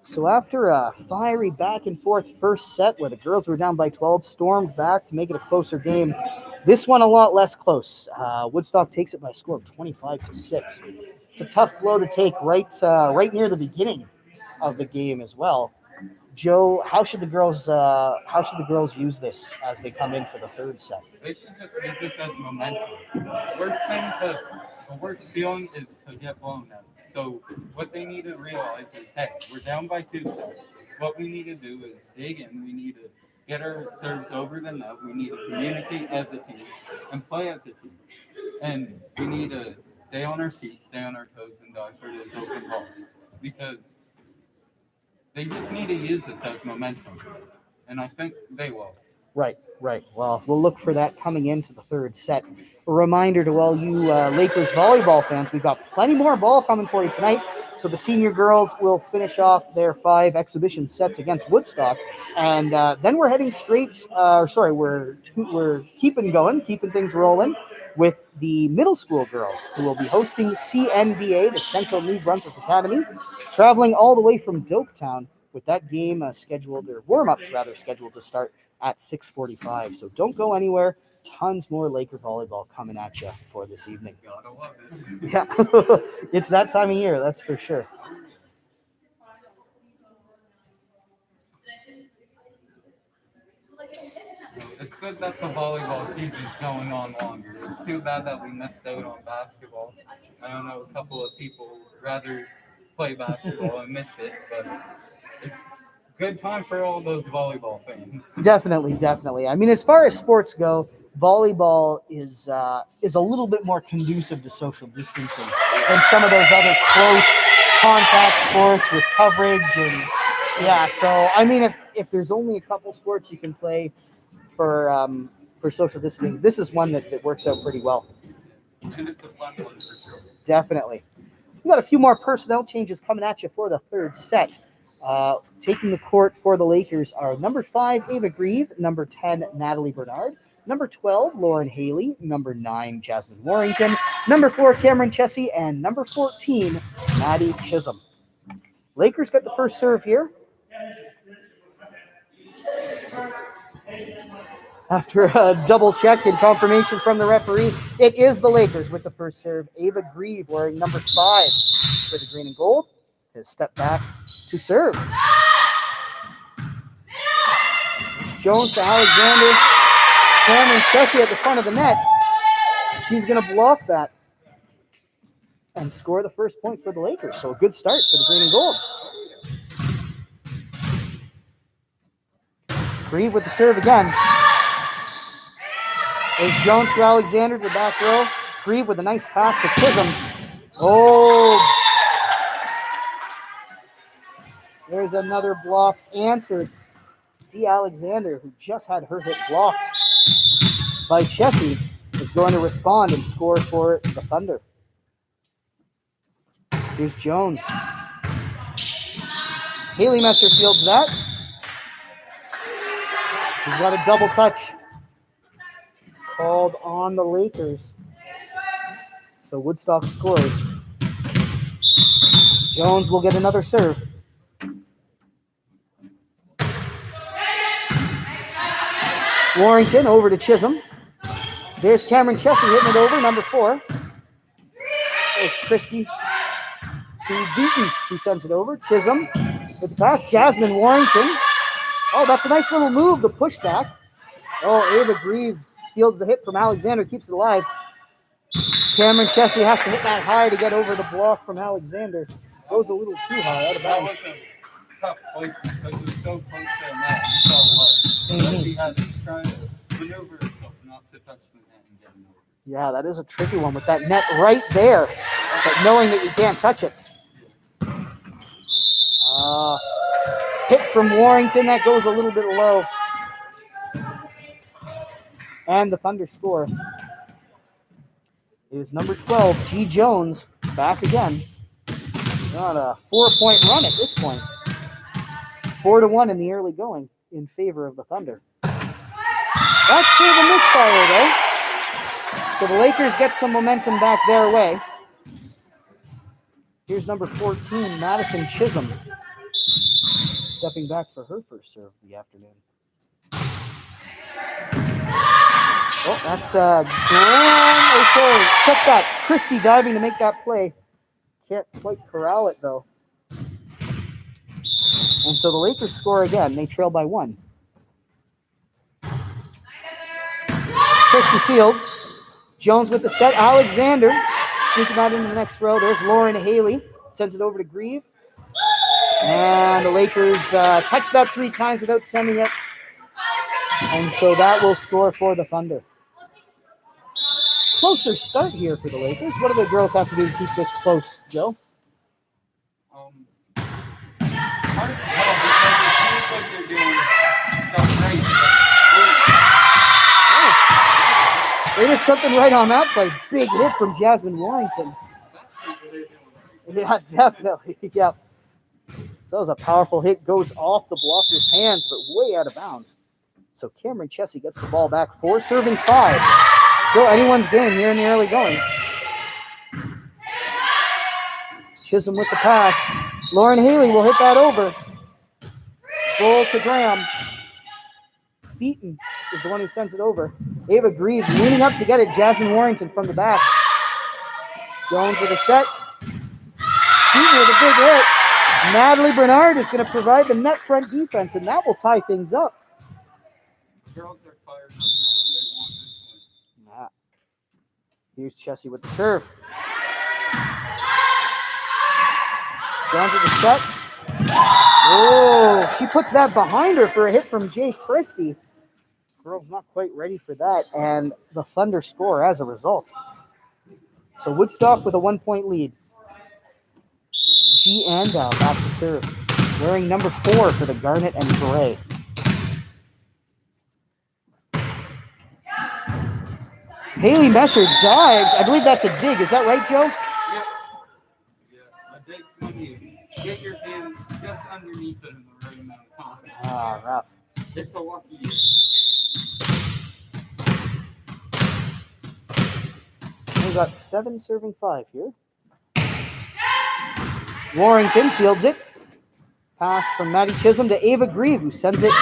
So after a fiery back and forth first set where the girls were down by 12, stormed back to make it a closer game. This one a lot less close. Woodstock takes it by a score of 25-6. It's a tough blow to take right near the beginning of the game as well. Joe, how should the girls use this as they come in for the third set? They should just use this as momentum. The worst feeling is to get blown out. So what they need to realize is, hey, we're down by 2 sets. What we need to do is dig in. We need to get our serves over the net. We need to communicate as a team and play as a team. And we need to stay on our feet, stay on our toes, and dive for those open balls. Because they just need to use this as momentum. And I think they will. Right. Well, we'll look for that coming into the third set. A reminder to all you Lakers volleyball fans, we've got plenty more ball coming for you tonight. So the senior girls will finish off their 5 exhibition sets against Woodstock, and then we're heading straight. We're keeping things rolling with the middle school girls, who will be hosting CNBA, the Central New Brunswick Academy, traveling all the way from Doketown with that game warm-ups scheduled to start at 6:45. So don't go anywhere. Tons more Laker volleyball coming at you for this evening. Gotta love it. Yeah, it's that time of year, that's for sure. It's good that the volleyball season's going on longer. It's too bad that we missed out on basketball. I don't know, a couple of people would rather play basketball and miss it, but it's good time for all those volleyball fans. Definitely. I mean, as far as sports go, volleyball is a little bit more conducive to social distancing than some of those other close contact sports with coverage and yeah. So I mean, if there's only a couple sports you can play for social distancing, this is one that works out pretty well. And it's a fun one for sure. Definitely. We got a few more personnel changes coming at you for the third set. Taking the court for the Lakers are number 5, Ava Grieve, number 10, Natalie Bernard, number 12, Lauren Haley, number 9, Jasmine Warrington, number 4, Cameron Chessie, and number 14, Maddie Chisholm. Lakers got the first serve here. After a double check and confirmation from the referee, it is the Lakers with the first serve. Ava Grieve, wearing number 5 for the green and gold, has stepped back to serve. It's Jones to Alexander. Cameron Chessie at the front of the net. She's going to block that and score the first point for the Lakers. So a good start for the green and gold. Grieve with the serve again. There's Jones to Alexander to the back row. Grieve with a nice pass to Chisholm. Oh, there's another block answered. D. Alexander, who just had her hit blocked by Chessie, is going to respond and score for the Thunder. Here's Jones. Haley Messer fields that. He's got a double touch called on the Lakers. So Woodstock scores. Jones will get another serve. Warrington over to Chisholm. There's Cameron Chessie hitting it over, number 4. There's Christie to Beaton, who sends it over. Chisholm with the pass. Jasmine Warrington. Oh, that's a nice little move, the pushback. Oh, Ava Grieve fields the hit from Alexander, keeps it alive. Cameron Chessie has to hit that high to get over the block from Alexander. Goes a little too high, out of That bounds. was a tough placement because it was so close to the net and so low. So she had to try to maneuver herself not to touch the net and get it over. Yeah, that is a tricky one with that net right there, but knowing that you can't touch it. Hit from Warrington, that goes a little bit low. And the Thunder score. It is number 12, G. Jones, back again. On a 4-point run at this point. 4-1 in the early going in favor of the Thunder. That's sort of a misfire, though. So the Lakers get some momentum back their way. Here's number 14, Madison Chisholm, stepping back for her first serve of the afternoon. Oh, that's check that. Christie diving to make that play. Can't quite corral it, though. And so the Lakers score again. They trail by 1. Christie fields. Jones with the set. Alexander sneaking that into the next row. There's Lauren Haley. Sends it over to Grieve. And the Lakers touch that 3 times without sending it. And so that will score for the Thunder. Closer start here for the Lakers. What do the girls have to do to keep this close, Joe? Hard to tell because it seems like they're doing stuff right. Oh. They did something right on that play. Big hit from Jasmine Warrington. That's something they're doing right. Yeah, definitely. Yeah. So that was a powerful hit. Goes off the blocker's hands, but way out of bounds. So Cameron Chessie gets the ball back. 4 serving 5. Still anyone's game here in the early going. Chisholm with the pass. Lauren Haley will hit that over. Goal to Graham. Beaton is the one who sends it over. Ava Grieve leaning up to get it. Jasmine Warrington from the back. Jones with a set. Beaton with a big hit. Natalie Bernard is going to provide the net front defense, and that will tie things up. Girls are fired up now. They want this one. Nah. Here's Chessie with the serve. Jones with the set. Oh, she puts that behind her for a hit from Jay Christie. Girls not quite ready for that, and the Thunder score as a result. So Woodstock with a 1-point lead. G. Andau back to serve, wearing number 4 for the Garnet and Gray. Haley Messer dives. I believe that's a dig. Is that right, Joe? Yep. Yeah. A dig's when you get your hand just underneath it in the right amount of time. Ah, rough. It's a lucky dig. We got 7 serving 5 here. Warrington fields it. Pass from Maddie Chisholm to Ava Grieve, who sends it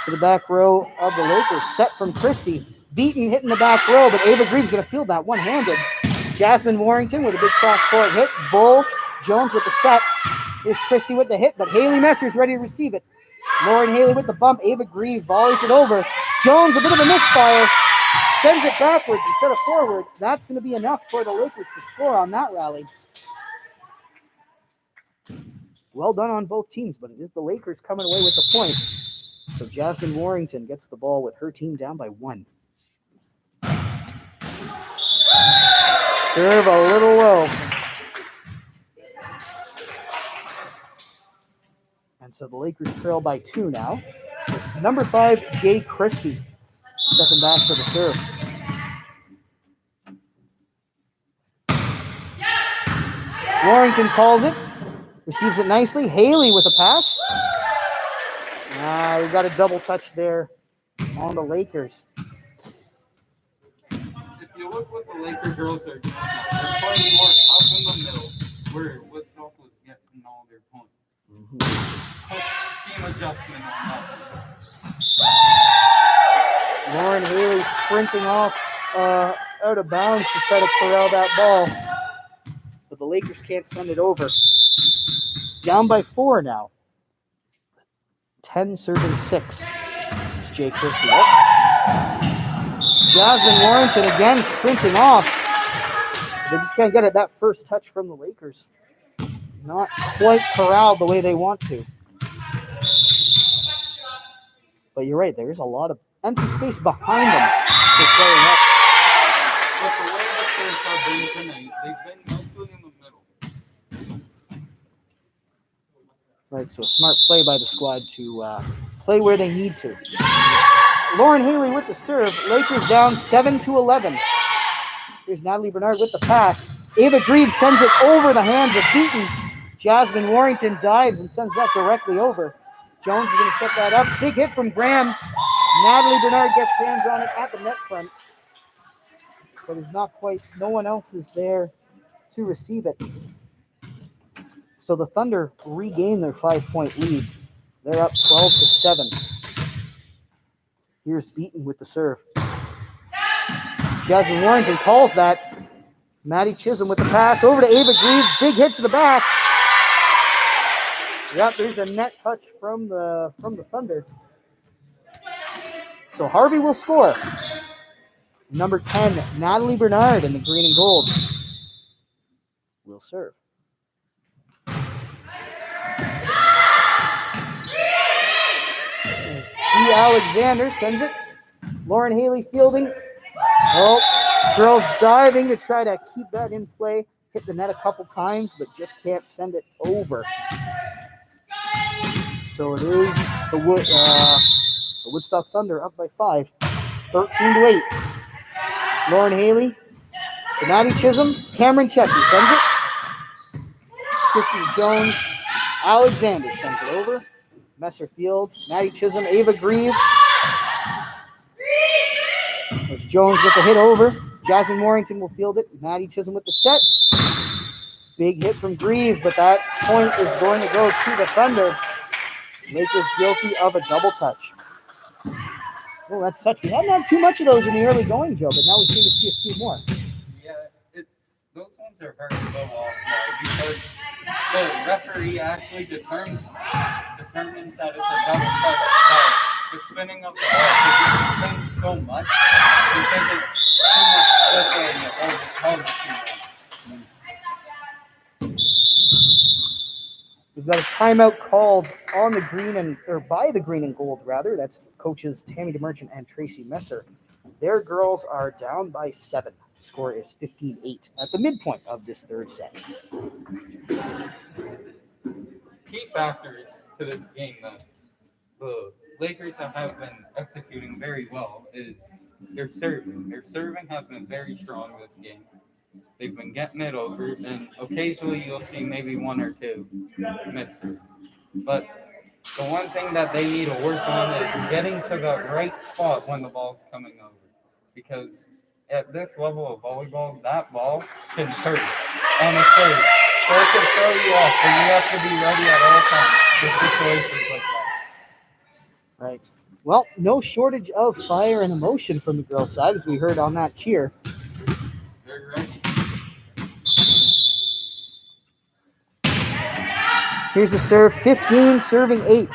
to the back row of the Lakers. Set from Christie. Beaton hitting the back row, but Ava Grieve's going to field that one-handed. Jasmine Warrington with a big cross-court hit. Bull Jones with the set. Here's Christie with the hit, but Haley Messer's ready to receive it. Lauren Haley with the bump. Ava Grieve volleys it over. Jones, a bit of a misfire. Sends it backwards instead of forward. That's going to be enough for the Lakers to score on that rally. Well done on both teams, but it is the Lakers coming away with the point. So Jasmine Warrington gets the ball with her team down by 1. Serve a little low. And so the Lakers trail by 2 now. Number 5, Jay Christie, stepping back for the serve. Warrington calls it. Receives it nicely. Haley with a pass. We got a double touch there on the Lakers. If you look what the Laker girls are doing now, they're playing more up in the middle, where Woodstock was getting all their points. Quick team adjustment on that. Lauren Haley sprinting off out of bounds to try to corral that ball. But the Lakers can't send it over. Down by 4 now. 10 serving 6. It's Jay Christie. Jasmine Warrington again sprinting off. They just can't get it. That first touch from the Lakers. Not quite corralled the way they want to. But you're right, there is a lot of empty space behind them. With the way the serves have been tonight, they've been mostly in the middle. Right, so a smart play by the squad to play where they need to. Lauren Haley with the serve. Lakers down 7-11. Here's Natalie Bernard with the pass. Ava Grieve sends it over the hands of Beaton. Jasmine Warrington dives and sends that directly over. Jones is going to set that up. Big hit from Graham. Natalie Bernard gets hands on it at the net front. But it's not quite, no one else is there to receive it. So the Thunder regain their 5-point lead. They're up 12-7. Here's Beaton with the serve. Jasmine Warrington calls that. Maddie Chisholm with the pass over to Ava Grieve. Big hit to the back. Yep, there's a net touch from the Thunder. So Harvey will score. Number 10, Natalie Bernard in the green and gold will serve. As D. Alexander sends it. Lauren Haley fielding. Oh, girls diving to try to keep that in play. Hit the net a couple times, but just can't send it over. So it is the Woodstock Thunder up by 5, 13-8. Lauren Haley to Maddie Chisholm. Cameron Chessie sends it. Kristen Jones. Alexander sends it over. Messer Fields. Maddie Chisholm. Ava Grieve. There's Jones with the hit over. Jasmine Warrington will field it. Maddie Chisholm with the set. Big hit from Grieve, but that point is going to go to the Thunder. Lakers guilty of a double touch. Well, that's touch. We haven't had too much of those in the early going, Joe, but now we seem to see a few more. Yeah, those ones are very low off now because the referee actually determines that it's a double touch by the spinning of the ball because it spins so much. You think it's too much pressure and the ball is held too much. We've got a timeout called on the by the green and gold, rather. That's coaches Tammy DeMerchant and Tracy Messer. Their girls are down by 7. The score is 15-8 at the midpoint of this third set. Key factors to this game that the Lakers have been executing very well is their serving. Their serving has been very strong this game. They've been getting it over, and occasionally you'll see maybe 1 or 2 missed serves. But the one thing that they need to work on is getting to the right spot when the ball's coming over. Because at this level of volleyball, that ball can hurt on a serve. So it can throw you off, but you have to be ready at all times for situations like that. Right. Well, no shortage of fire and emotion from the girls' side, as we heard on that cheer. Very ready. Here's the serve, 15, serving 8.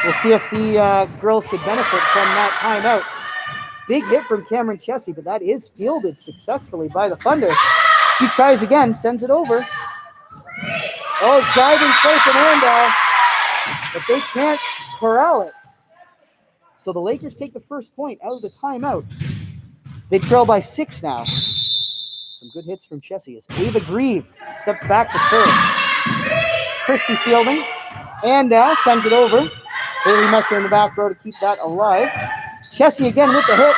We'll see if the girls could benefit from that timeout. Big hit from Cameron Chessie, but that is fielded successfully by the Thunder. She tries again, sends it over. Oh, diving play from Randall, but they can't corral it. So the Lakers take the first point out of the timeout. They trail by 6 now. Some good hits from Chessie as Ava Grieve steps back to serve. Christy fielding. And sends it over. Haley Messer in the back row to keep that alive. Chessie again with the hit.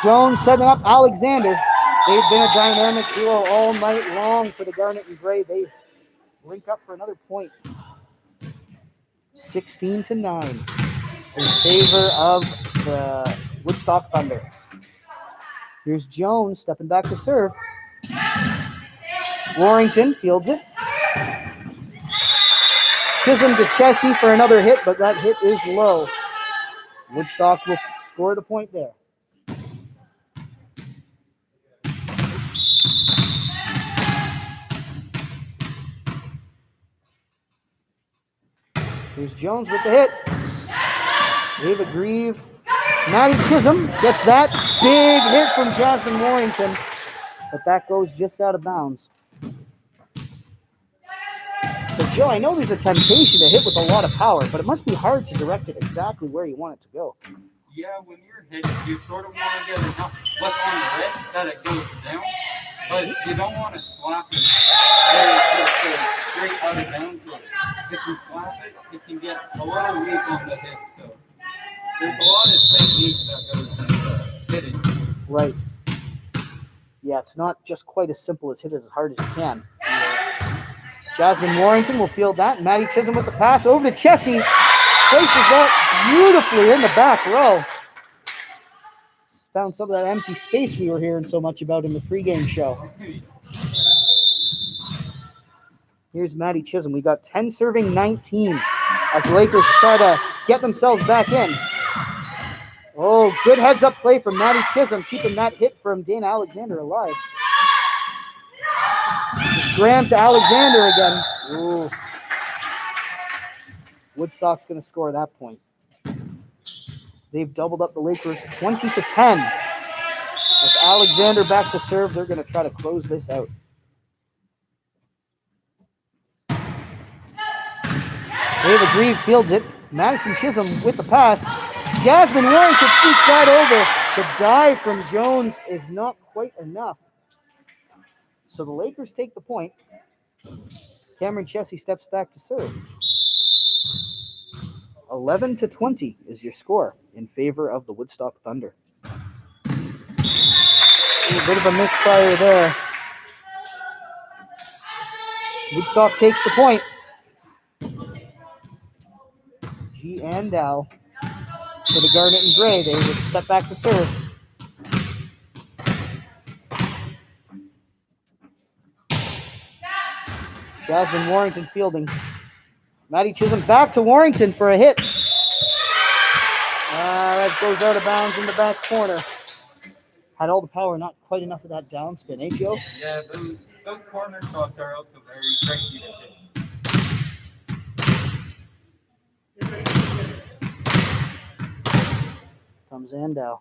Jones setting up Alexander. They've been a dynamic duo all night long for the Garnet and Gray. They link up for another point. 16-9 in favor of the Woodstock Thunder. Here's Jones stepping back to serve. Warrington fields it. Chisholm to Chessie for another hit, but that hit is low. Woodstock will score the point there. Here's Jones with the hit. Ava Grieve. Maddie Chisholm gets that big hit from Jasmine Warrington, but that goes just out of bounds. So, Joe, I know there's a temptation to hit with a lot of power, but it must be hard to direct it exactly where you want it to go. Yeah, when you're hitting, you sort of want to get enough flip on the wrist that it goes down, but you don't want to slap it where it just goes straight out of bounds. If you slap it, it can get a little weak on the hit. So there's a lot of technique that goes into hitting. Right. Yeah, it's not just quite as simple as hit it as hard as you can. Jasmine Warrington will field that. Maddie Chisholm with the pass over to Chessie. Places that beautifully in the back row. Found some of that empty space we were hearing so much about in the pregame show. Here's Maddie Chisholm. We got 10 serving 19 as the Lakers try to get themselves back in. Oh, good heads-up play from Maddie Chisholm, keeping that hit from Dana Alexander alive. It's Graham to Alexander again. Ooh. Woodstock's going to score that point. They've doubled up the Lakers 20-10. With Alexander back to serve, they're going to try to close this out. Ava Grieve fields it. Madison Chisholm with the pass. Jasmine Warrington sneaks that over. The dive from Jones is not quite enough. So the Lakers take the point. Cameron Chessie steps back to serve. 11-20 is your score in favor of the Woodstock Thunder. A bit of a misfire there. Woodstock takes the point. G and Al for the Garnet and Gray. They will step back to serve. Jasmine Warrington fielding. Maddie Chisholm back to Warrington for a hit. That goes out of bounds in the back corner. Had all the power, not quite enough of that downspin, eh, Joe? Yeah, those corner shots are also very tricky to hit. Comes Andau.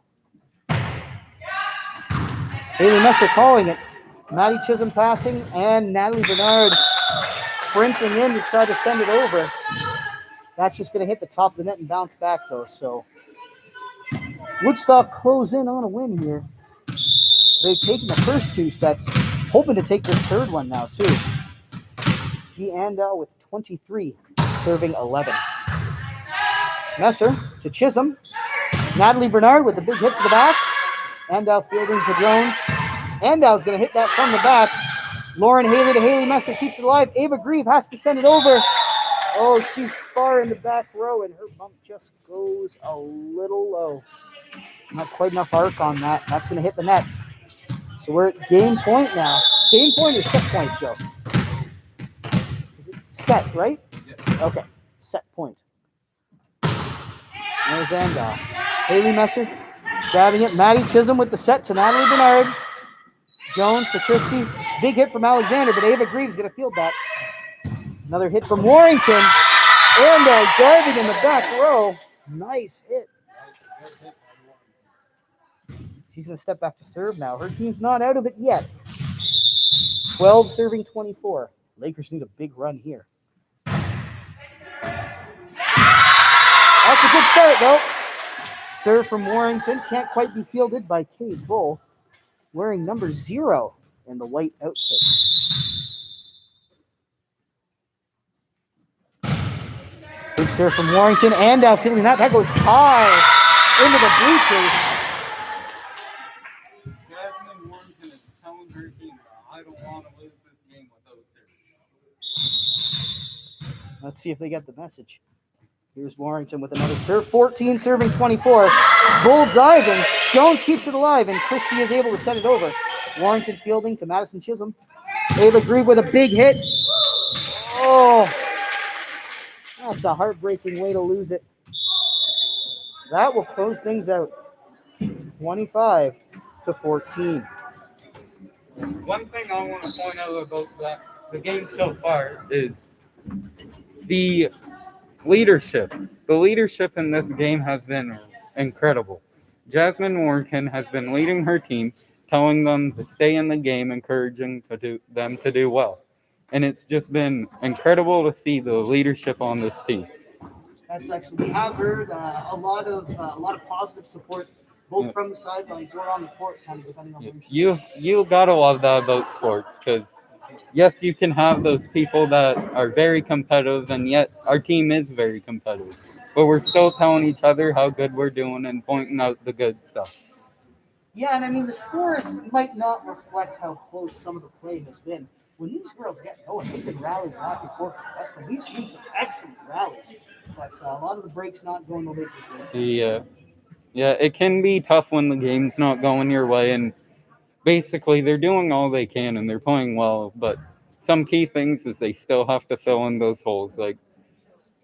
Haley Messer calling it. Maddie Chisholm passing, and Natalie Bernard sprinting in to try to send it over. That's just going to hit the top of the net and bounce back, though. So Woodstock close in on a win here. They've taken the first two sets, hoping to take this third one now, too. G. Andau with 23, serving 11. Messer to Chisholm. Natalie Bernard with the big hit to the back. Andau fielding to Jones. Andau's going to hit that from the back. Lauren Haley to Haley Messer keeps it alive. Ava Grieve has to send it over. Oh, she's far in the back row, and her bump just goes a little low. Not quite enough arc on that. That's going to hit the net. So we're at game point now. Game point or set point, Joe? Is it set, right? Yeah. Okay, set point. There's Andau. Haley Messer grabbing it. Maddie Chisholm with the set to Natalie Bernard. Jones to Christie. Big hit from Alexander, but Ava Grieve's going to field that. Another hit from Warrington. Andau diving in the back row. Nice hit. She's going to step back to serve now. Her team's not out of it yet. 12 serving 24. Lakers need a big run here. That's a good start, though. Serve from Warrington. Can't quite be fielded by Cade Bull. wearing number 0 in the white outfit. Big serve from Warrington, and feeling that. That goes high into the bleachers. Jasmine Warrington is telling her team, I don't want to lose this game with those serves. Let's see if they get the message. Here's Warrington with another serve. 14 serving 24. Bull diving. Jones keeps it alive, and Christie is able to set it over. Warrington fielding to Madison Chisholm. Ava Grieve with a big hit. Oh, that's a heartbreaking way to lose it. That will close things out. 25-14. One thing I want to point out about the game so far is the leadership. The leadership in this game has been incredible. Jasmine Warrington has been leading her team, telling them to stay in the game, encouraging them to do well. And it's just been incredible to see the leadership on this team. That's excellent. We have heard a lot of positive support, both from the sidelines or on the court, kind of depending on where you gotta love that about sports, because yes, you can have those people that are very competitive, and yet our team is very competitive. But we're still telling each other how good we're doing and pointing out the good stuff. Yeah, and I mean, the scores might not reflect how close some of the play has been. When these girls get going, they can rally back and forth with the rest of them. We've seen some excellent rallies, but a lot of the breaks not going the Lakers' way. Yeah, it can be tough when the game's not going your way, and basically they're doing all they can and they're playing well, but some key things is they still have to fill in those holes. Like,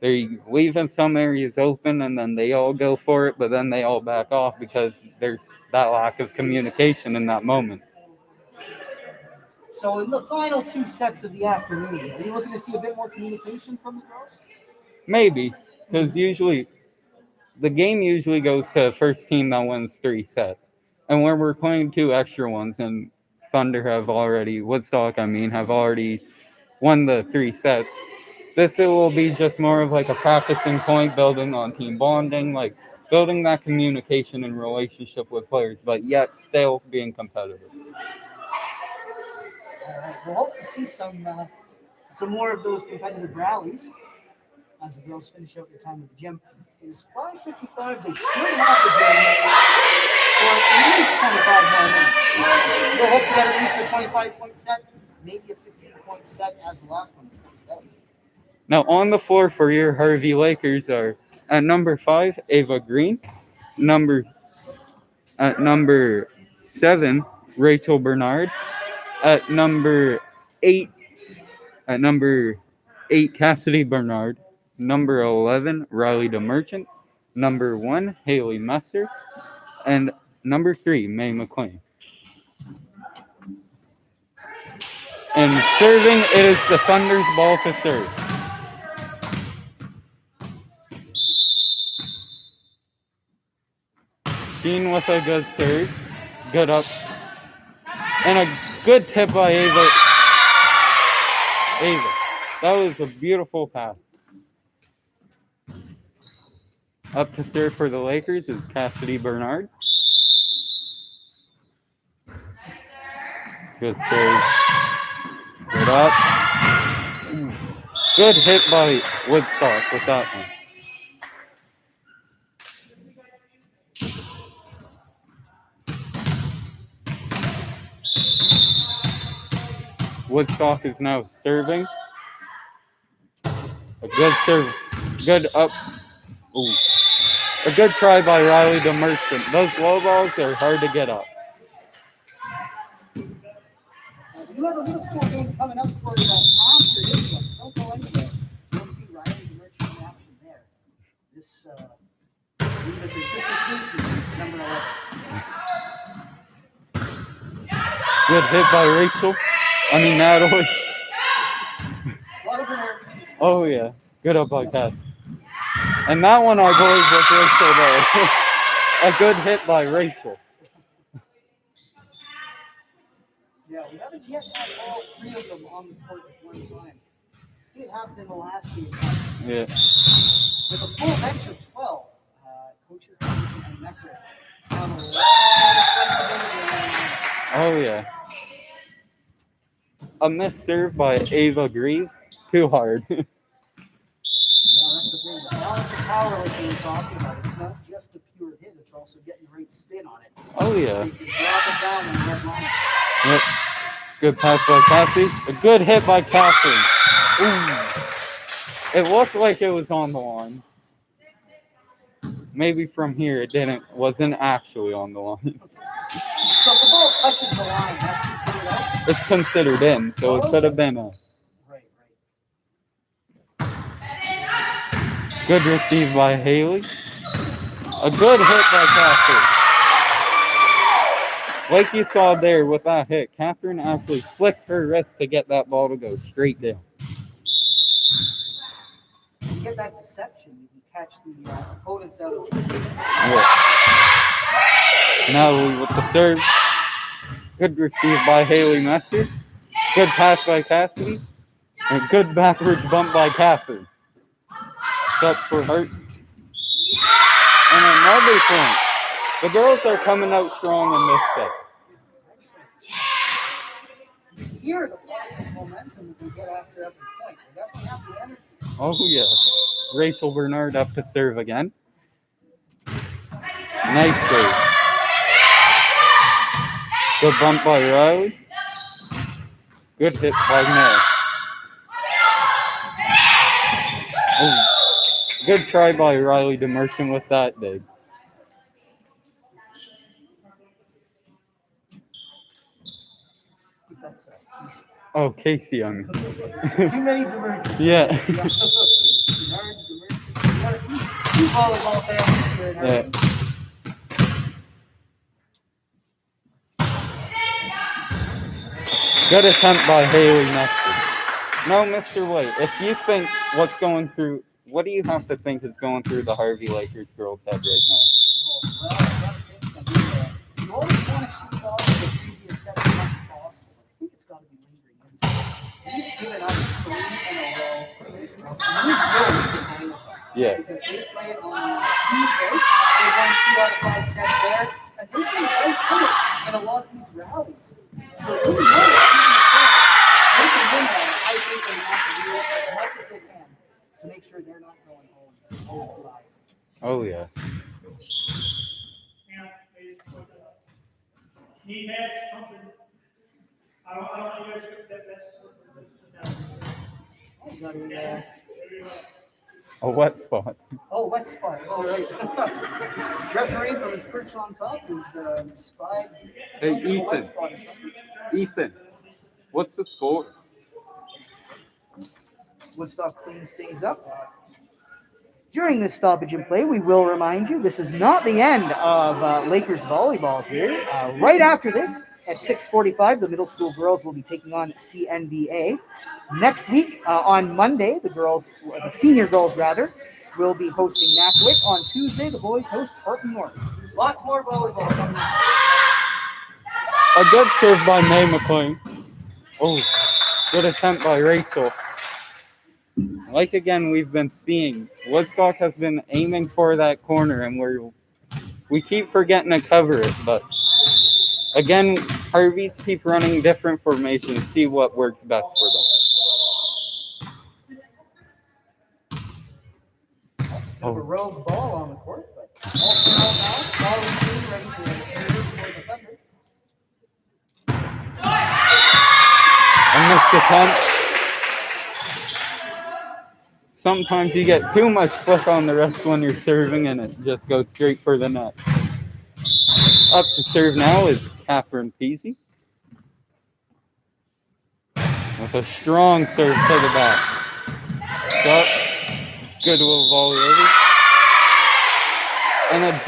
they're leaving some areas open and then they all go for it, but then they all back off because there's that lack of communication in that moment. So in the final 2 sets of the afternoon, are you looking to see a bit more communication from the girls? Maybe, because usually the game usually goes to first team that wins 3 sets. And when we're playing 2 extra ones, and Woodstock have already won the 3 sets, this it will be just more of like a practicing point, building on team bonding, like building that communication and relationship with players, but yet still being competitive. All right, we'll hope to see some more of those competitive rallies as the girls finish out their time at the gym. It is 5:55. They should have the gym for at least 25 more minutes. We'll hope to get at least a 25-point set, maybe a 15-point set as the last one comes out. Now on the floor for your Harvey Lakers are at number 5, Ava Green, at number 7, Rachel Bernard, at number 8, Cassidy Bernard, number 11, Riley DeMerchant, number 1, Haley Messer, and number 3, May McLean. And serving, it is the Thunder's ball to serve. Sheen with a good serve, good up, and a good tip by Ava. That was a beautiful pass. Up to serve for the Lakers is Cassidy Bernard. Good serve. Good up. Good hit by Woodstock with that one. Woodstock is now serving. A good serve. Good up. Ooh. A good try by Riley DeMerchant. Those low balls are hard to get up. You have a middle school game coming up for you after this one, so don't go anywhere. You'll see Riley DeMerchant in action there. This is her sister Casey, number 11. Good hit by Natalie. A lot of Bernards. Oh yeah, good up by Cass. And that one I believe was Rachel there. A good hit by Rachel. Yeah, we haven't yet had all 3 of them on the court at one time. It happened in the last game. Yeah. With a full bench of 12, coaches and Messer have a lot of flexibility in their minutes. Oh, yeah. A miss serve by Ava Grieve. Too hard. Yeah, that's the thing. The balance of power, like you were talking about, it's not just a pure hit, it's also getting the right spin on it. Oh, So yeah. you can drop it down in red lines. Yep. Good pass by Cassie. A good hit by Catherine. Ooh. It looked like it was on the line. Maybe from here it didn't. Wasn't actually on the line. So if the ball touches the line, that's considered out? It's considered in, so it could have been a Right, good receive by Haley. A good hit by Catherine. Like you saw there with that hit, Catherine actually flicked her wrist to get that ball to go straight down. you get that deception, you can catch the opponents out of position. Yeah. Natalie with the serve. Good receive by Haley Messer. Good pass by Cassidy. And a good backwards bump by Catherine. It's up for Hart. And another point. The girls are coming out strong in this set. Excellent. You can hear the positive momentum that they get after every point. They definitely have the energy. Oh, yeah. Rachel Bernard up to serve again. Nice serve. Good bump by Riley. Good hit by Mel. Oh, good try by Riley Demerson with that dig. That's easy. Oh, Casey, I mean. Too many diversions. Yeah. Bernard's, two volleyball families here in Irving. Good attempt by Haley Nestor. No, Mr. White, if you think what's going through, what do you have to think is going through the Harvey Lakers girls' head right now? Well, I gotta think. You always want to shoot off the previous set as much as possible. I think it's got to be lingering in. We've given up 3 in a row to these girls. And we will get behind them. Yeah. Because they played on Tuesday. They won 2 out of 5 sets there. And they've been right in it in a lot of these rallies. So who knows? Given the chance, they can win that. I think they have to do it as much as they can to make sure they're not going home 0-5. Oh, yeah. Need match something. I don't know if Oh, you got a, A wet spot. oh, wet spot. Oh, right. Referee from his perch on top is spied. Hey, a wet Ethan. spot or something. Ethan, what's the score? Woodstock cleans things up. During this stoppage in play, we will remind you this is not the end of Lakers volleyball here. Right after this, at 6:45, the middle school girls will be taking on CNBA. Next week, on Monday, the senior girls rather, will be hosting Nackwick. On Tuesday, the boys host Parton North. Lots more volleyball coming up. A good serve by May McLean. Oh, good attempt by Rachel. Like again, we've been seeing, Woodstock has been aiming for that corner, and we keep forgetting to cover it. But again, Harveys keep running different formations, see what works best for them. Bit of a rogue ball on the court, but all for all now. Ball received, ready to serve for the Thunder. A missed attempt. Sometimes you get too much flick on the wrist when you're serving, and it just goes straight for the net. Up to serve now is Catherine Peasy. With a strong serve to the back. So, good little volley over. And a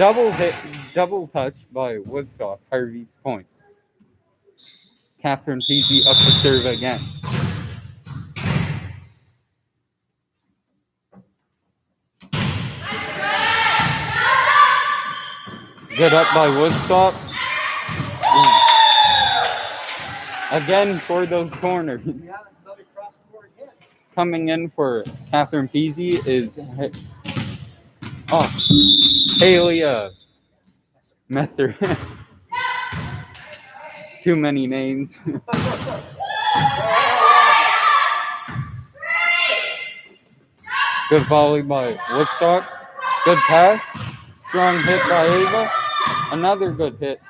double touch by Woodstock, Harvey's point. Catherine Peasy up to serve again. Good up by Woodstock. Ooh. Again for those corners. Yeah, that's another cross-court hit. Coming in for Catherine Peasy is Haley Messer. too many names. Good volley by Woodstock. Good pass. Strong hit by Ava. Another good hit.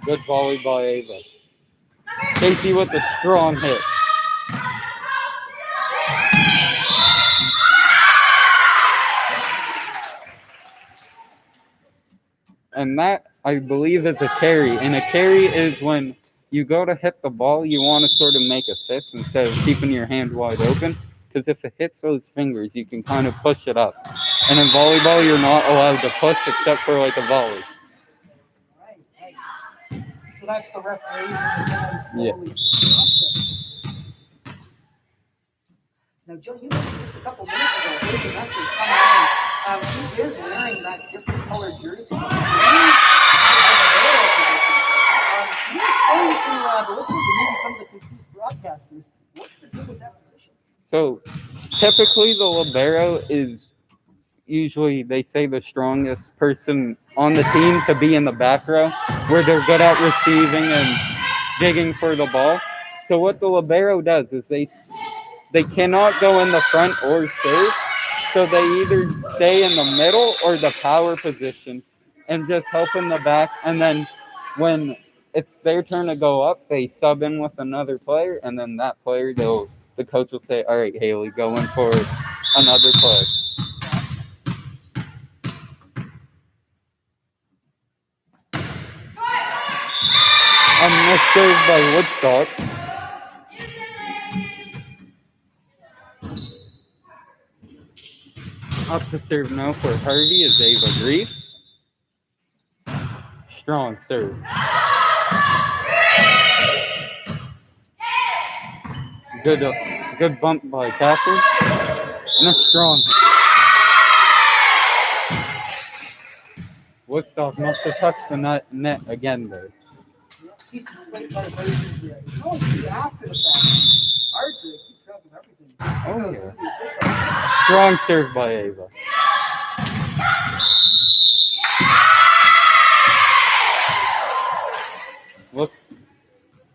Good volley by Ava. Casey with a strong hit. And that, I believe, is a carry. And a carry is when you go to hit the ball, you want to sort of make a fist instead of keeping your hand wide open. Because if it hits those fingers, you can kind of push it up. And in volleyball, you're not allowed to push except for like a volley. Right. So that's the referee in his hands Yeah. slowly. Now, Joe, you mentioned just a couple minutes ago, Haley Messer coming in. She is wearing that different colored jersey. Which I believe is in the Can you explain to the listeners and maybe some of the confused broadcasters what's the deal with that position? So typically the libero is usually, they say, the strongest person on the team to be in the back row where they're good at receiving and digging for the ball. So what the libero does is they cannot go in the front or serve. So they either stay in the middle or the power position and just help in the back. And then when it's their turn to go up, they sub in with another player. And then that player, the coach will say, all right, Haley, go in for another play. And this served by Woodstock. Up to serve now for Harvey is Ava Grieve. Strong serve. Good bump by Catherine. And a strong. Woodstock must have touched the net again there. You see some slight vibrations there. You can only see after the fact. Hard to keep track of everything. Oh, yeah. Strong serve by Ava.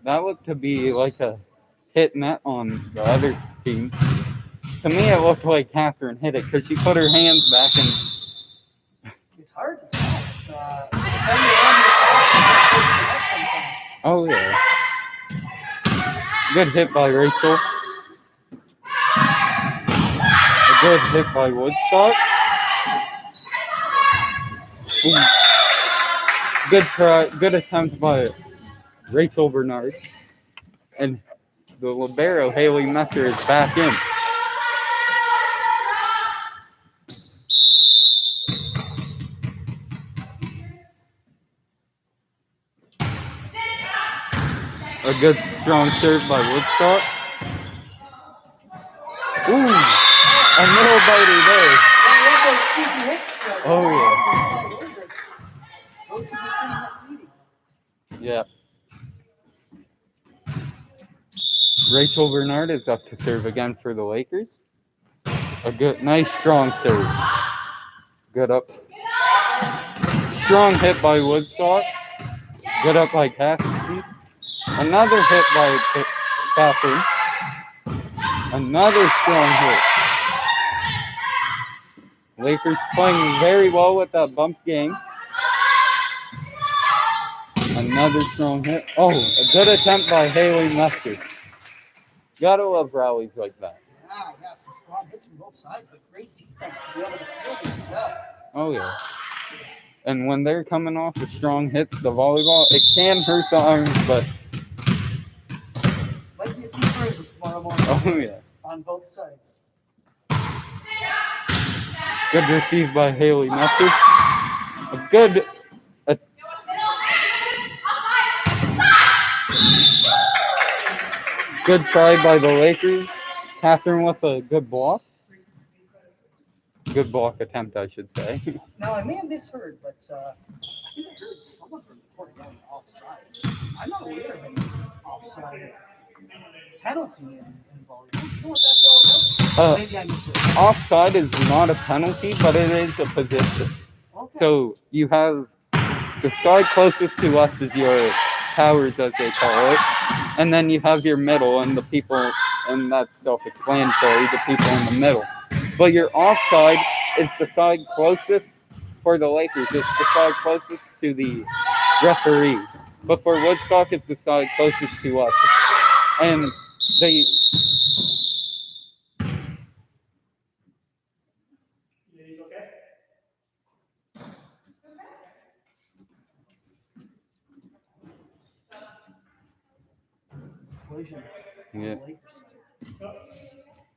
That looked to be like a hit net on the other team. To me, it looked like Catherine hit it because she put her hands back and. It's hard to tell. The defender on the attack is so close to the net sometimes. Oh, yeah. Good hit by Rachel. A good hit by Woodstock. Ooh. Good try. Good attempt by Rachel Bernard. And the libero, Haley Messer, is back in. A good strong serve by Woodstock. Ooh, a middle biter there. Oh, yeah. Those can be pretty misleading. Yeah. Rachel Bernard is up to serve again for the Lakers. A good, nice, strong serve. Good up. Strong hit by Woodstock. Good up by Cassidy. Another hit by Catherine. Another strong hit. Lakers playing very well with that bump game. Another strong hit. Oh, a good attempt by Haley Messer. Gotta love rallies like that. Yeah, some strong hits from both sides, but great defense to be able to field it as well. Oh, yeah. And when they're coming off the strong hits, the volleyball, it can hurt the arms, but. Might be a few bruises tomorrow morning. Oh, yeah. On both sides. Good receive by Haley Messer. A good. Good try by the Lakers. Catherine with a good block. Good block attempt, I should say. Now, I may have misheard, but I think I heard someone from the court going offside. I'm not aware of any offside penalty in volleyball. Do you know what that's all about? Maybe I misheard. Offside is not a penalty, but it is a position. Okay. So you have the side closest to us is your towers, as they call it, and then you have your middle and the people, and that's self-explanatory, the people in the middle. But your offside, it's the side closest for the Lakers. It's the side closest to the referee. But for Woodstock, it's the side closest to us. And they... He's okay? Collision. Yeah. Lakers.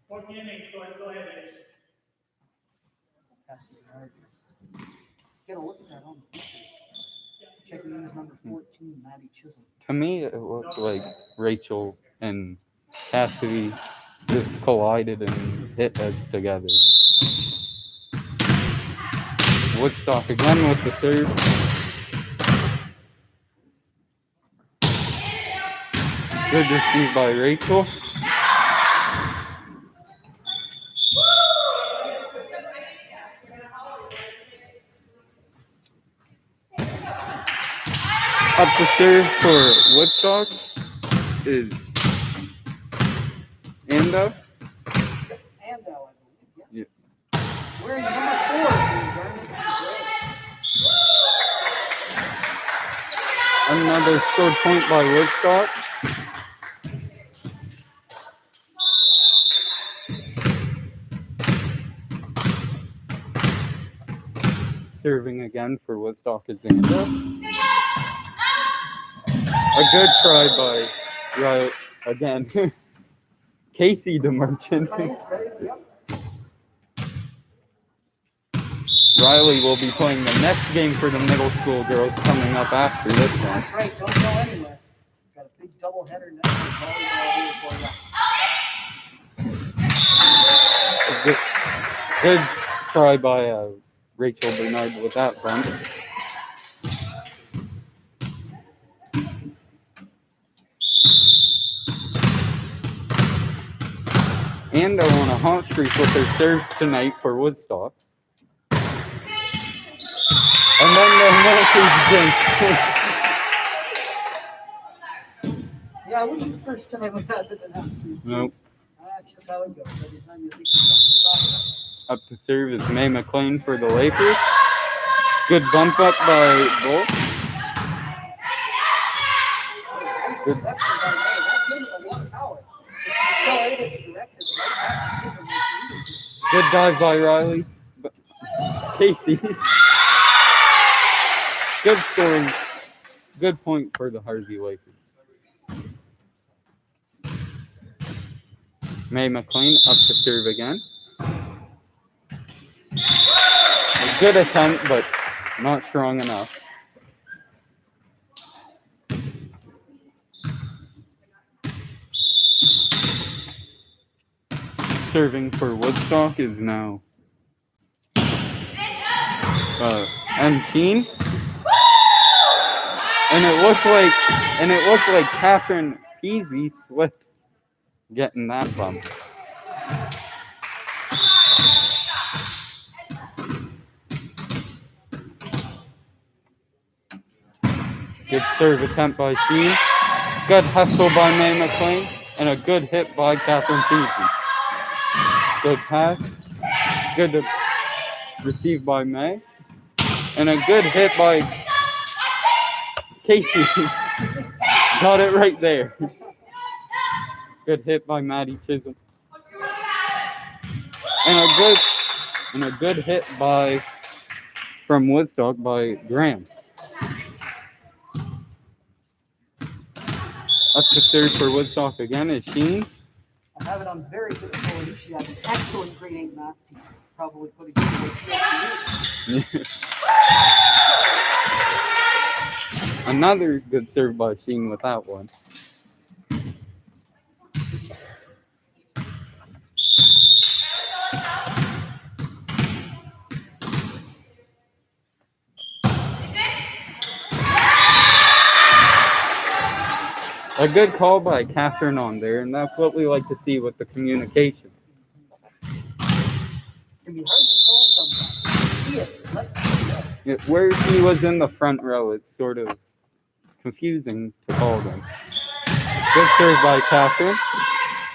What game? Go ahead, Ace. Has to be hard. Get a look at that on the pictures. Checking in is number 14, Maddie Chisholm. To me, it looked like Rachel and Cassidy just collided and hit heads together. Woodstock again with the serve. Good receive by Rachel. Up to serve for Woodstock is Ando. Ando, I believe. Yeah. Wearing number 4 for Garnet and Gray. Another scored point by Woodstock. Serving again for Woodstock is Ando. A good try by Riley again. Casey the Merchant. Nice, yep. Riley will be playing the next game for the middle school girls coming up after this one. That's right, don't go anywhere. Got a big doubleheader next to volleyball here for you. Good try by Rachel Bernard with that bump. And they're on a hot streak with their serves tonight for Woodstock. And then the announcers jinx. Yeah, it wasn't the first time we had the announcers. Nope. That's just how it goes. Every time you think of something to talk about. Up to serve is May McLean for the Lakers. Good bump up by Bull. Nice reception by May. That gave it a lot of power. But she was still able to direct it right back to Chisholm where she needed to. Good dive by Riley. Casey. Good scoring. Good point for the Harvey Lakers. May McLean up to serve again. A good attempt, but not strong enough. Serving for Woodstock is now Sheen. And it looked like Catherine Peasy slipped getting that bump. Good serve attempt by Sheen. Good hustle by May McLean. And a good hit by Catherine Peasy. Good pass. Good receive by May. And a good hit by Casey. Got it right there. Good hit by Maddie Chisholm. And a good hit from Woodstock by Graham. Up to serve for Woodstock again is Sheen. I have it on very good authority. She had an excellent grade 8 math teacher. Probably putting those skills to use. Another good serve by Sheen with that one. A good call by Catherine on there, and that's what we like to see with the communication. It can be hard to call sometimes. If you see it, let it go. Where he was in the front row, it's sort of confusing to call them. Good serve by Catherine.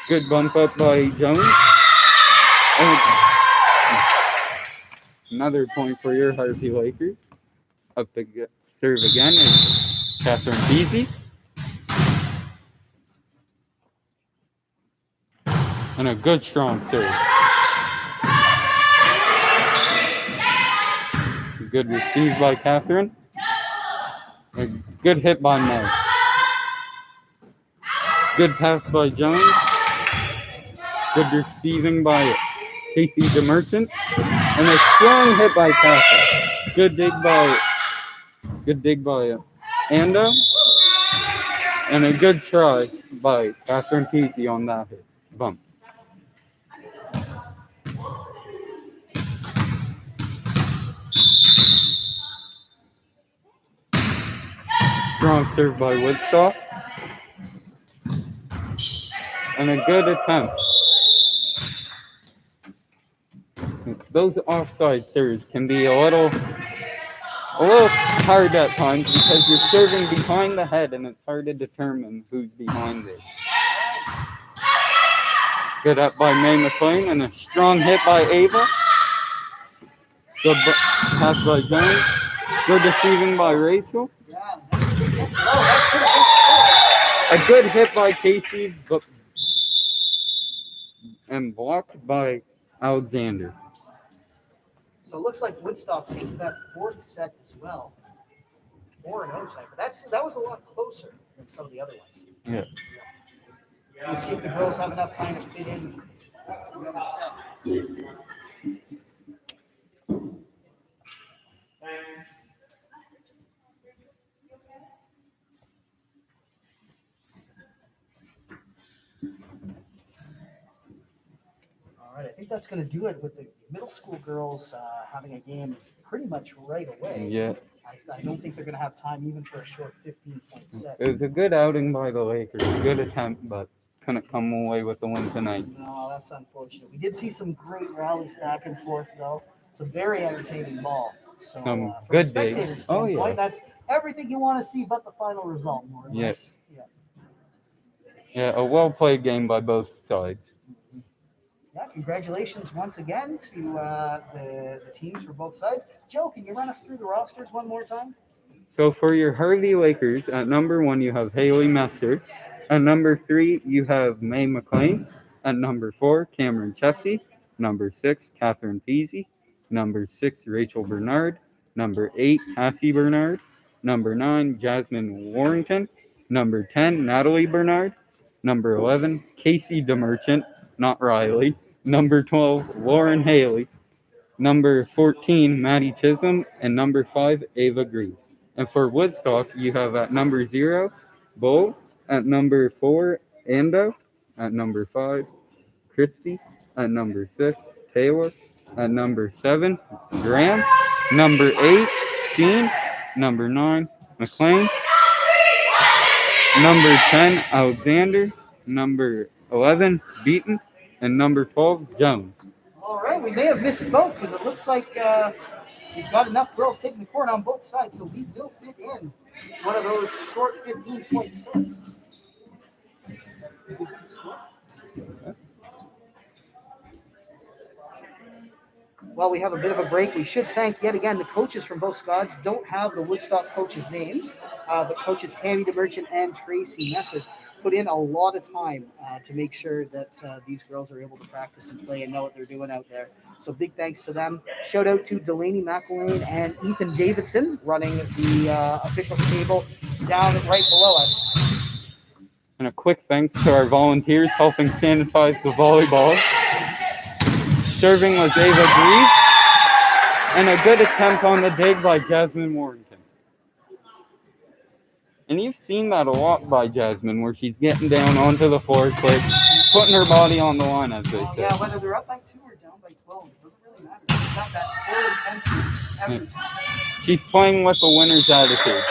Good bump up by Jones. And another point for your Harvey Lakers. Up the serve again is Catherine Beasy. And a good strong serve. Good receive by Catherine. A good hit by May. Good pass by Jones. Good receiving by Casey DeMerchant. And a strong hit by Catherine. Good dig by Ando. And a good try by Catherine Casey on that hit. Bump. Strong serve by Woodstock. And a good attempt. Those offside serves can be a little hard at times because you're serving behind the head and it's hard to determine who's behind it. Good up by May McLean and a strong hit by Ava. Good pass by Jones. Good receiving by Rachel. A good hit by Casey and blocked by Alexander. So it looks like Woodstock takes that fourth set as well. 4-0 type. But that was a lot closer than some of the other ones. Yeah. We'll see if the girls have enough time to fit in another set. All right, I think that's going to do it with the middle school girls having a game pretty much right away. Yeah. I don't think they're going to have time even for a short 15-point set. It was a good outing by the Lakers. Good attempt, but couldn't come away with the win tonight. No, that's unfortunate. We did see some great rallies back and forth, though. Some very entertaining ball. So, Some from good a spectator days. standpoint, Oh, yeah. That's everything you want to see but the final result, more or less. Yeah. Yeah, a well-played game by both sides. Yeah, congratulations once again to the teams for both sides. Joe, can you run us through the rosters one more time? So for your Harvey Lakers, at number 1, you have Haley Messer. At number 3, you have May McLean. At number 4, Cameron Chessie. Number 6, Catherine Peasy. Number 6, Rachel Bernard. Number 8, Cassie Bernard. Number 9, Jasmine Warrington. Number 10, Natalie Bernard. Number 11, Casey DeMerchant, not Riley. Number 12, Lauren Haley. Number 14, Maddie Chisholm. And number 5, Ava Green. And for Woodstock, you have at number 0, Bull. At number 4, Ando. At number 5, Christy. At number 6, Taylor. At number 7, Graham. Number 8, Sheen. Number 9, McLean. Number 10, Alexander. Number 11, Beaton. And number 12, Jones. All right, we may have misspoke because it looks like we've got enough girls taking the court on both sides, so we will fit in one of those short 15-point sets. While we have a bit of a break, we should thank yet again the coaches from both squads. Don't have the Woodstock coaches' names, but coaches Tammy DeMerchant and Tracy Messer put in a lot of time to make sure that these girls are able to practice and play and know what they're doing out there. So big thanks to them. Shout out to Delaney McElwain and Ethan Davidson running the officials table down right below us. And a quick thanks to our volunteers helping sanitize the volleyballs. Serving was Ava Grieve. And a good attempt on the dig by Jasmine Warrington. And you've seen that a lot by Jasmine, where she's getting down onto the floor quick, putting her body on the line, as they say. Yeah, whether they're up by 2 or down by 12, it doesn't really matter. She's got that full intensity every time. She's playing with a winner's attitude.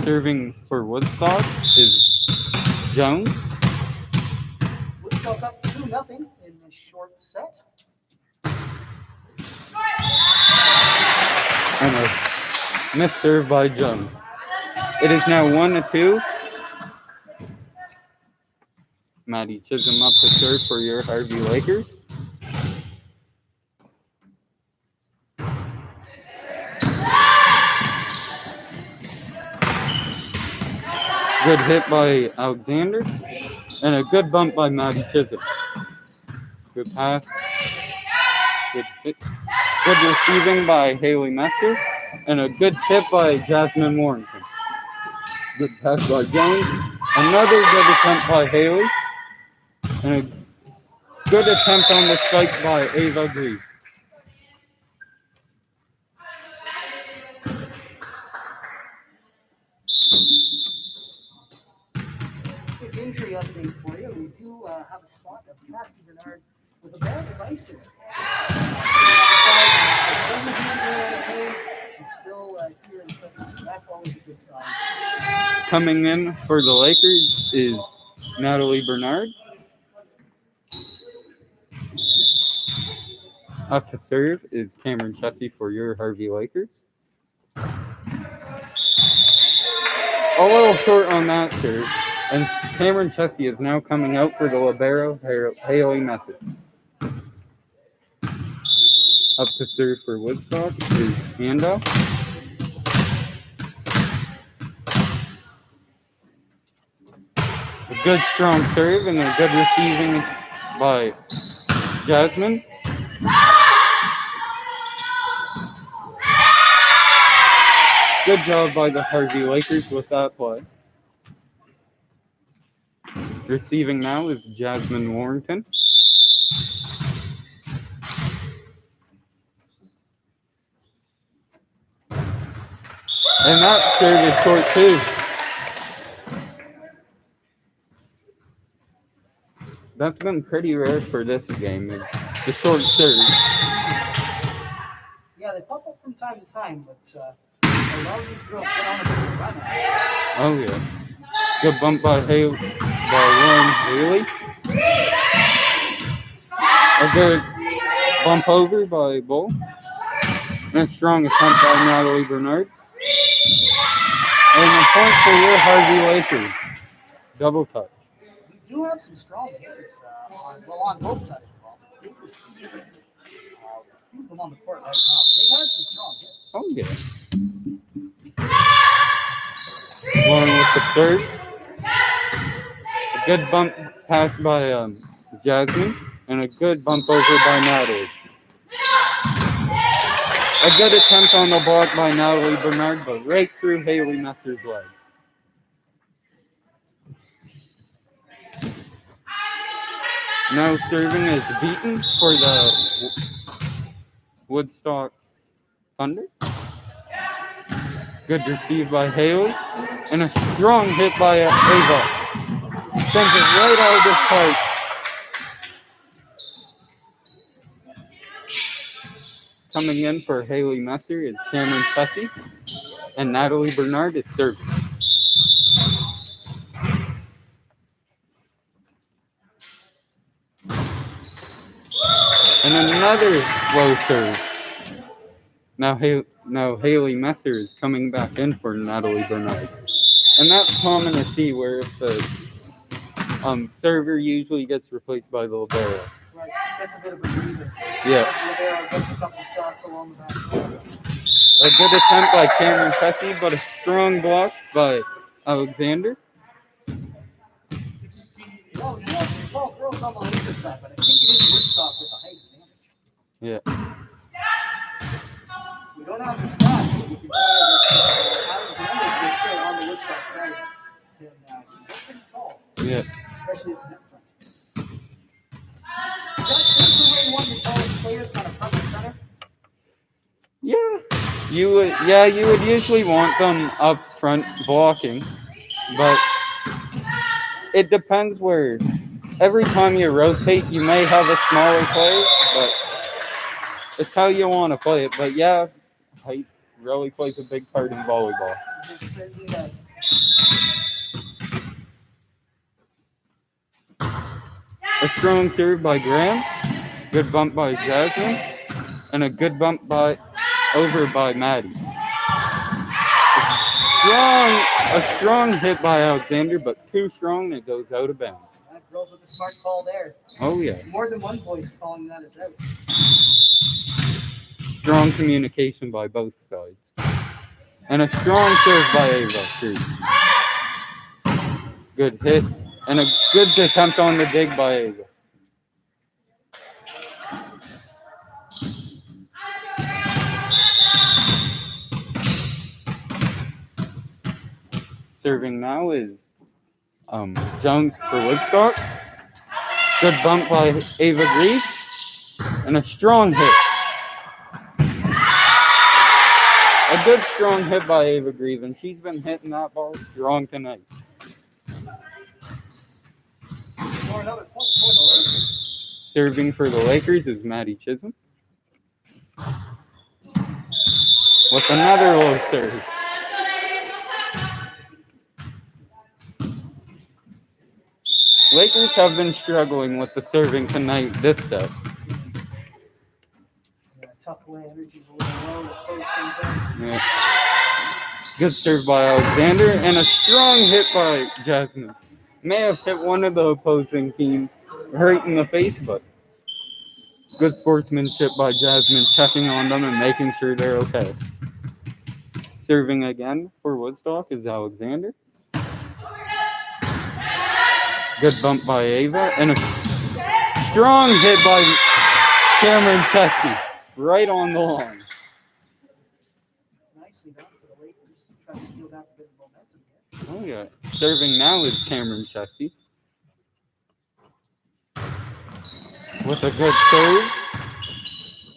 Serving for Woodstock is Jones. Woodstock up 2-0 in the short set. And a missed serve by Jones. It is now 1-2. Maddie Chisholm up to serve for your Harvey Lakers. Good hit by Alexander. And a good bump by Maddie Chisholm. Good pass. Good hit. Good receiving by Haley Messer. And a good tip by Jasmine Warrington. Good pass by Jones. Another good attempt by Haley. And a good attempt on the spike by Ava Green. Quick injury update for you. We do have a spot of Cassie Bernard with a bad device in her. She doesn't appear to be in any pain. She's still here in prison, so that's always a good sign. Coming in for the Lakers is Natalie Bernard. Up to serve is Cameron Chessie for your Harvey Lakers. A little short on that serve. And Cameron Chessie is now coming out for the libero, Haley Messer. Up to serve for Woodstock is Ando. A good strong serve and a good receiving by Jasmine. Good job by the Harvey Lakers with that play. Receiving now is Jasmine Warrington. And that serve is short too. That's been pretty rare for this game, is the short serve. Yeah, they pop up from time to time, but a lot of these girls get on a bit of a run. Oh yeah. Good bump by Lauren Haley. A good bump over by Bull. And a strong attempt by Natalie Bernard. And a point for your Harvey Lakers. Double touch. We do have some strong hitters on both sides of the ball. Lakers specifically. A few of them on the court right now. They've had some strong hits. Oh yeah. Lauren with the serve. A good bump pass by Jasmine. And a good bump over by Natalie. A good attempt on the block by Natalie Bernard, but right through Haley Messer's legs. Now serving is Beaton for the Woodstock Thunder. Good receive by Haley. And a strong hit by Ava. Sends it right out of this park. Coming in for Haley Messer is Cameron Chessie. And Natalie Bernard is serving. And another low serve. Now Haley Messer is coming back in for Natalie Bernard. And that's common to see where if the server usually gets replaced by the libero. Right, gets a bit of a breather. Yeah. The libero gets a couple shots along the back. A good attempt by Cameron Chessie, but a strong block by Alexander. Well, you have some tall girls on the Lakers side, but I think it is Woodstock with the height advantage. Yeah. We don't have the stats, but we can tell you that Alexander, for sure, on the Woodstock side, can get pretty tall. Yeah. Especially at the net front. Is that typically where you want the tallest players, kind of front and center? Yeah. You would usually want them up front blocking, but it depends where. Every time you rotate, you may have a smaller player, but it's how you want to play it. But yeah, height really plays a big part in volleyball. It certainly does. A strong serve by Graham. Good bump by Jasmine. and a good bump over by Maddie. A strong hit by Alexander, but too strong it goes out of bounds. Girls with a smart call there. Oh yeah. More than one voice calling that as out. Strong communication by both sides. And a strong serve by Ava, too. Good hit. And a good attempt on the dig by Ava. Serving now is Jones for Woodstock. Good bump by Ava Grieve. And a strong hit. A good strong hit by Ava Grieve, and she's been hitting that ball strong tonight. Score another point for the Lakers. Serving for the Lakers is Maddie Chisholm. With another low serve. Lakers have been struggling with the serving tonight this set. Yeah, tough away. Energy's a little low to close things out. Yeah. Good serve by Alexander and a strong hit by Jasmine. May have hit one of the opposing team right in the face, but good sportsmanship by Jasmine, checking on them and making sure they're okay. Serving again for Woodstock is Alexander. Good bump by Ava and a strong hit by Cameron Chessie right on the line. Nicely done for the Lakers. Try to steal back a bit of momentum here. Oh yeah. Serving now is Cameron Chessie. With a good serve.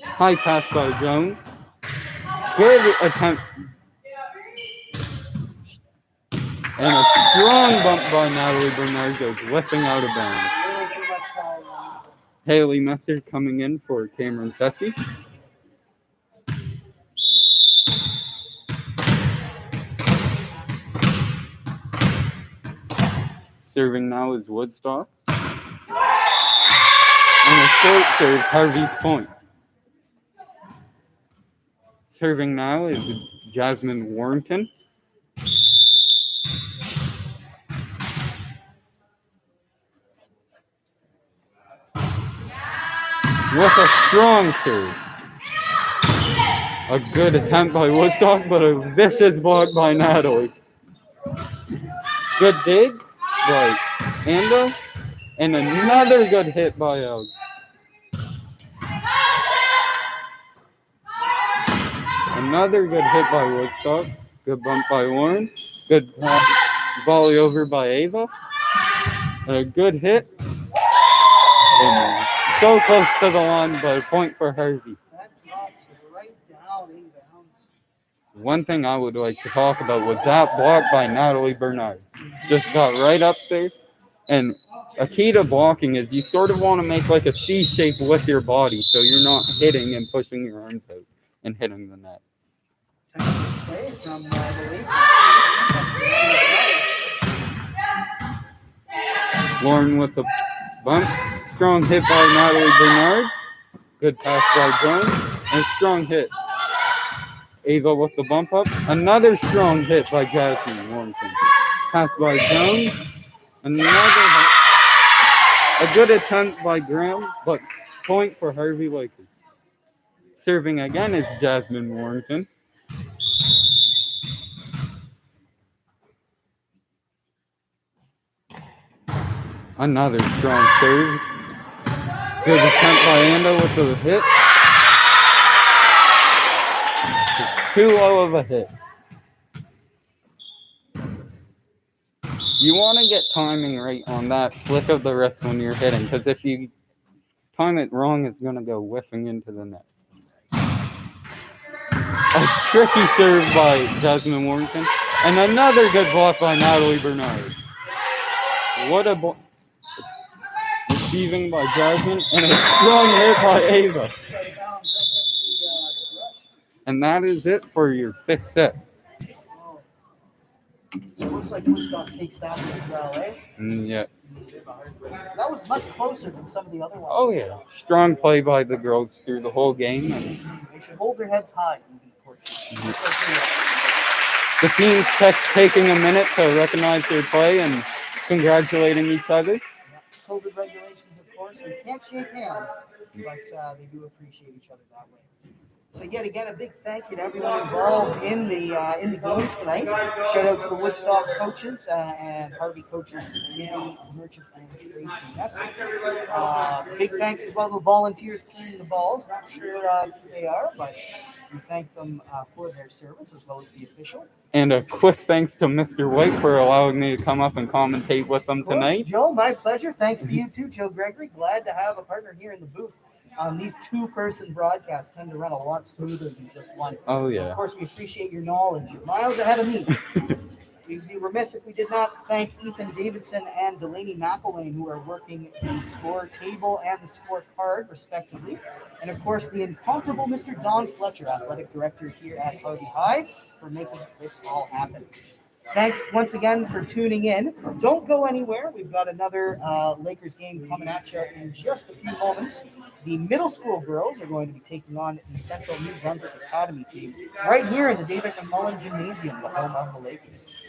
High pass by Jones. Good attempt. And a strong bump by Natalie Bernard goes lifting out of bounds. A little too much foul on Haley Messer coming in for Cameron Chessie. Serving now is Woodstock. And a short serve, Harvey's point. Serving now is Jasmine Warrington. With a strong serve. A good attempt by Woodstock, but a vicious block by Natalie. Good dig by Ando. And another good hit by Alex. Another good hit by Woodstock. Good bump by Warren. Good volley over by Ava. And a good hit. And so close to the line, but a point for Harvey. that. Drops right down in bounds. One thing I would like to talk about was that block by Natalie Bernard. Just got right up there. And a key to blocking is you sort of want to make like a C shape with your body so you're not hitting and pushing your arms out and hitting the net. Technical play from the Lakers. Lauren with the bump. Strong hit by Natalie Bernard. Good pass by Jones. And strong hit. Ava with the bump up. Another strong hit by Jasmine Warrington. Pass by Jones. Another hit. A good attempt by Graham, but point for Harvey Lakers. Serving again is Jasmine Warrington. Another strong serve. Good attempt by Ando with the hit. It's too low of a hit. You want to get timing right on that flick of the wrist when you're hitting, because if you time it wrong, it's going to go whiffing into the net. A tricky serve by Jasmine Warrington. And another good block by Natalie Bernard. What a block. Receiving by Jasmine, and a strong hit by Ava. And that is it for your fifth set. So it looks like Woodstock takes that one as well, eh? Yeah. That was much closer than some of the other ones. Oh I yeah. saw. Strong play by the girls through the whole game, and They should hold their heads high in the court team. Just like they are. the teams taking a minute to recognize their play and congratulating each other. Yeah, COVID regulations, of course. We can't shake hands, but they do appreciate each other that way. So yet again, a big thank you to everyone involved in the games tonight. Shout out to the Woodstock coaches and Harvey coaches Tammy Merchant and Tracy Messer. Big thanks as well to the volunteers cleaning the balls. Not sure who they are, but we thank them for their service as well as the official. And a quick thanks to Mr. White for allowing me to come up and commentate with them Of course, tonight. Joe, my pleasure. Thanks to you too, Joe Gregory. Glad to have a partner here in the booth. These two-person broadcasts tend to run a lot smoother than just one. Oh So yeah. of course, we appreciate your knowledge. You're miles ahead of me. We'd be remiss if we did not thank Ethan Davidson and Delaney McElwain, who are working the score table and the scorecard, respectively. And of course, the incomparable Mr. Don Fletcher, athletic director here at Harvey High, for making this all happen. Thanks once again for tuning in. Don't go anywhere. We've got another Lakers game coming at you in just a few moments. The middle school girls are going to be taking on the Central New Brunswick Academy team right here in the David McMullen Gymnasium, the home of the Lakers.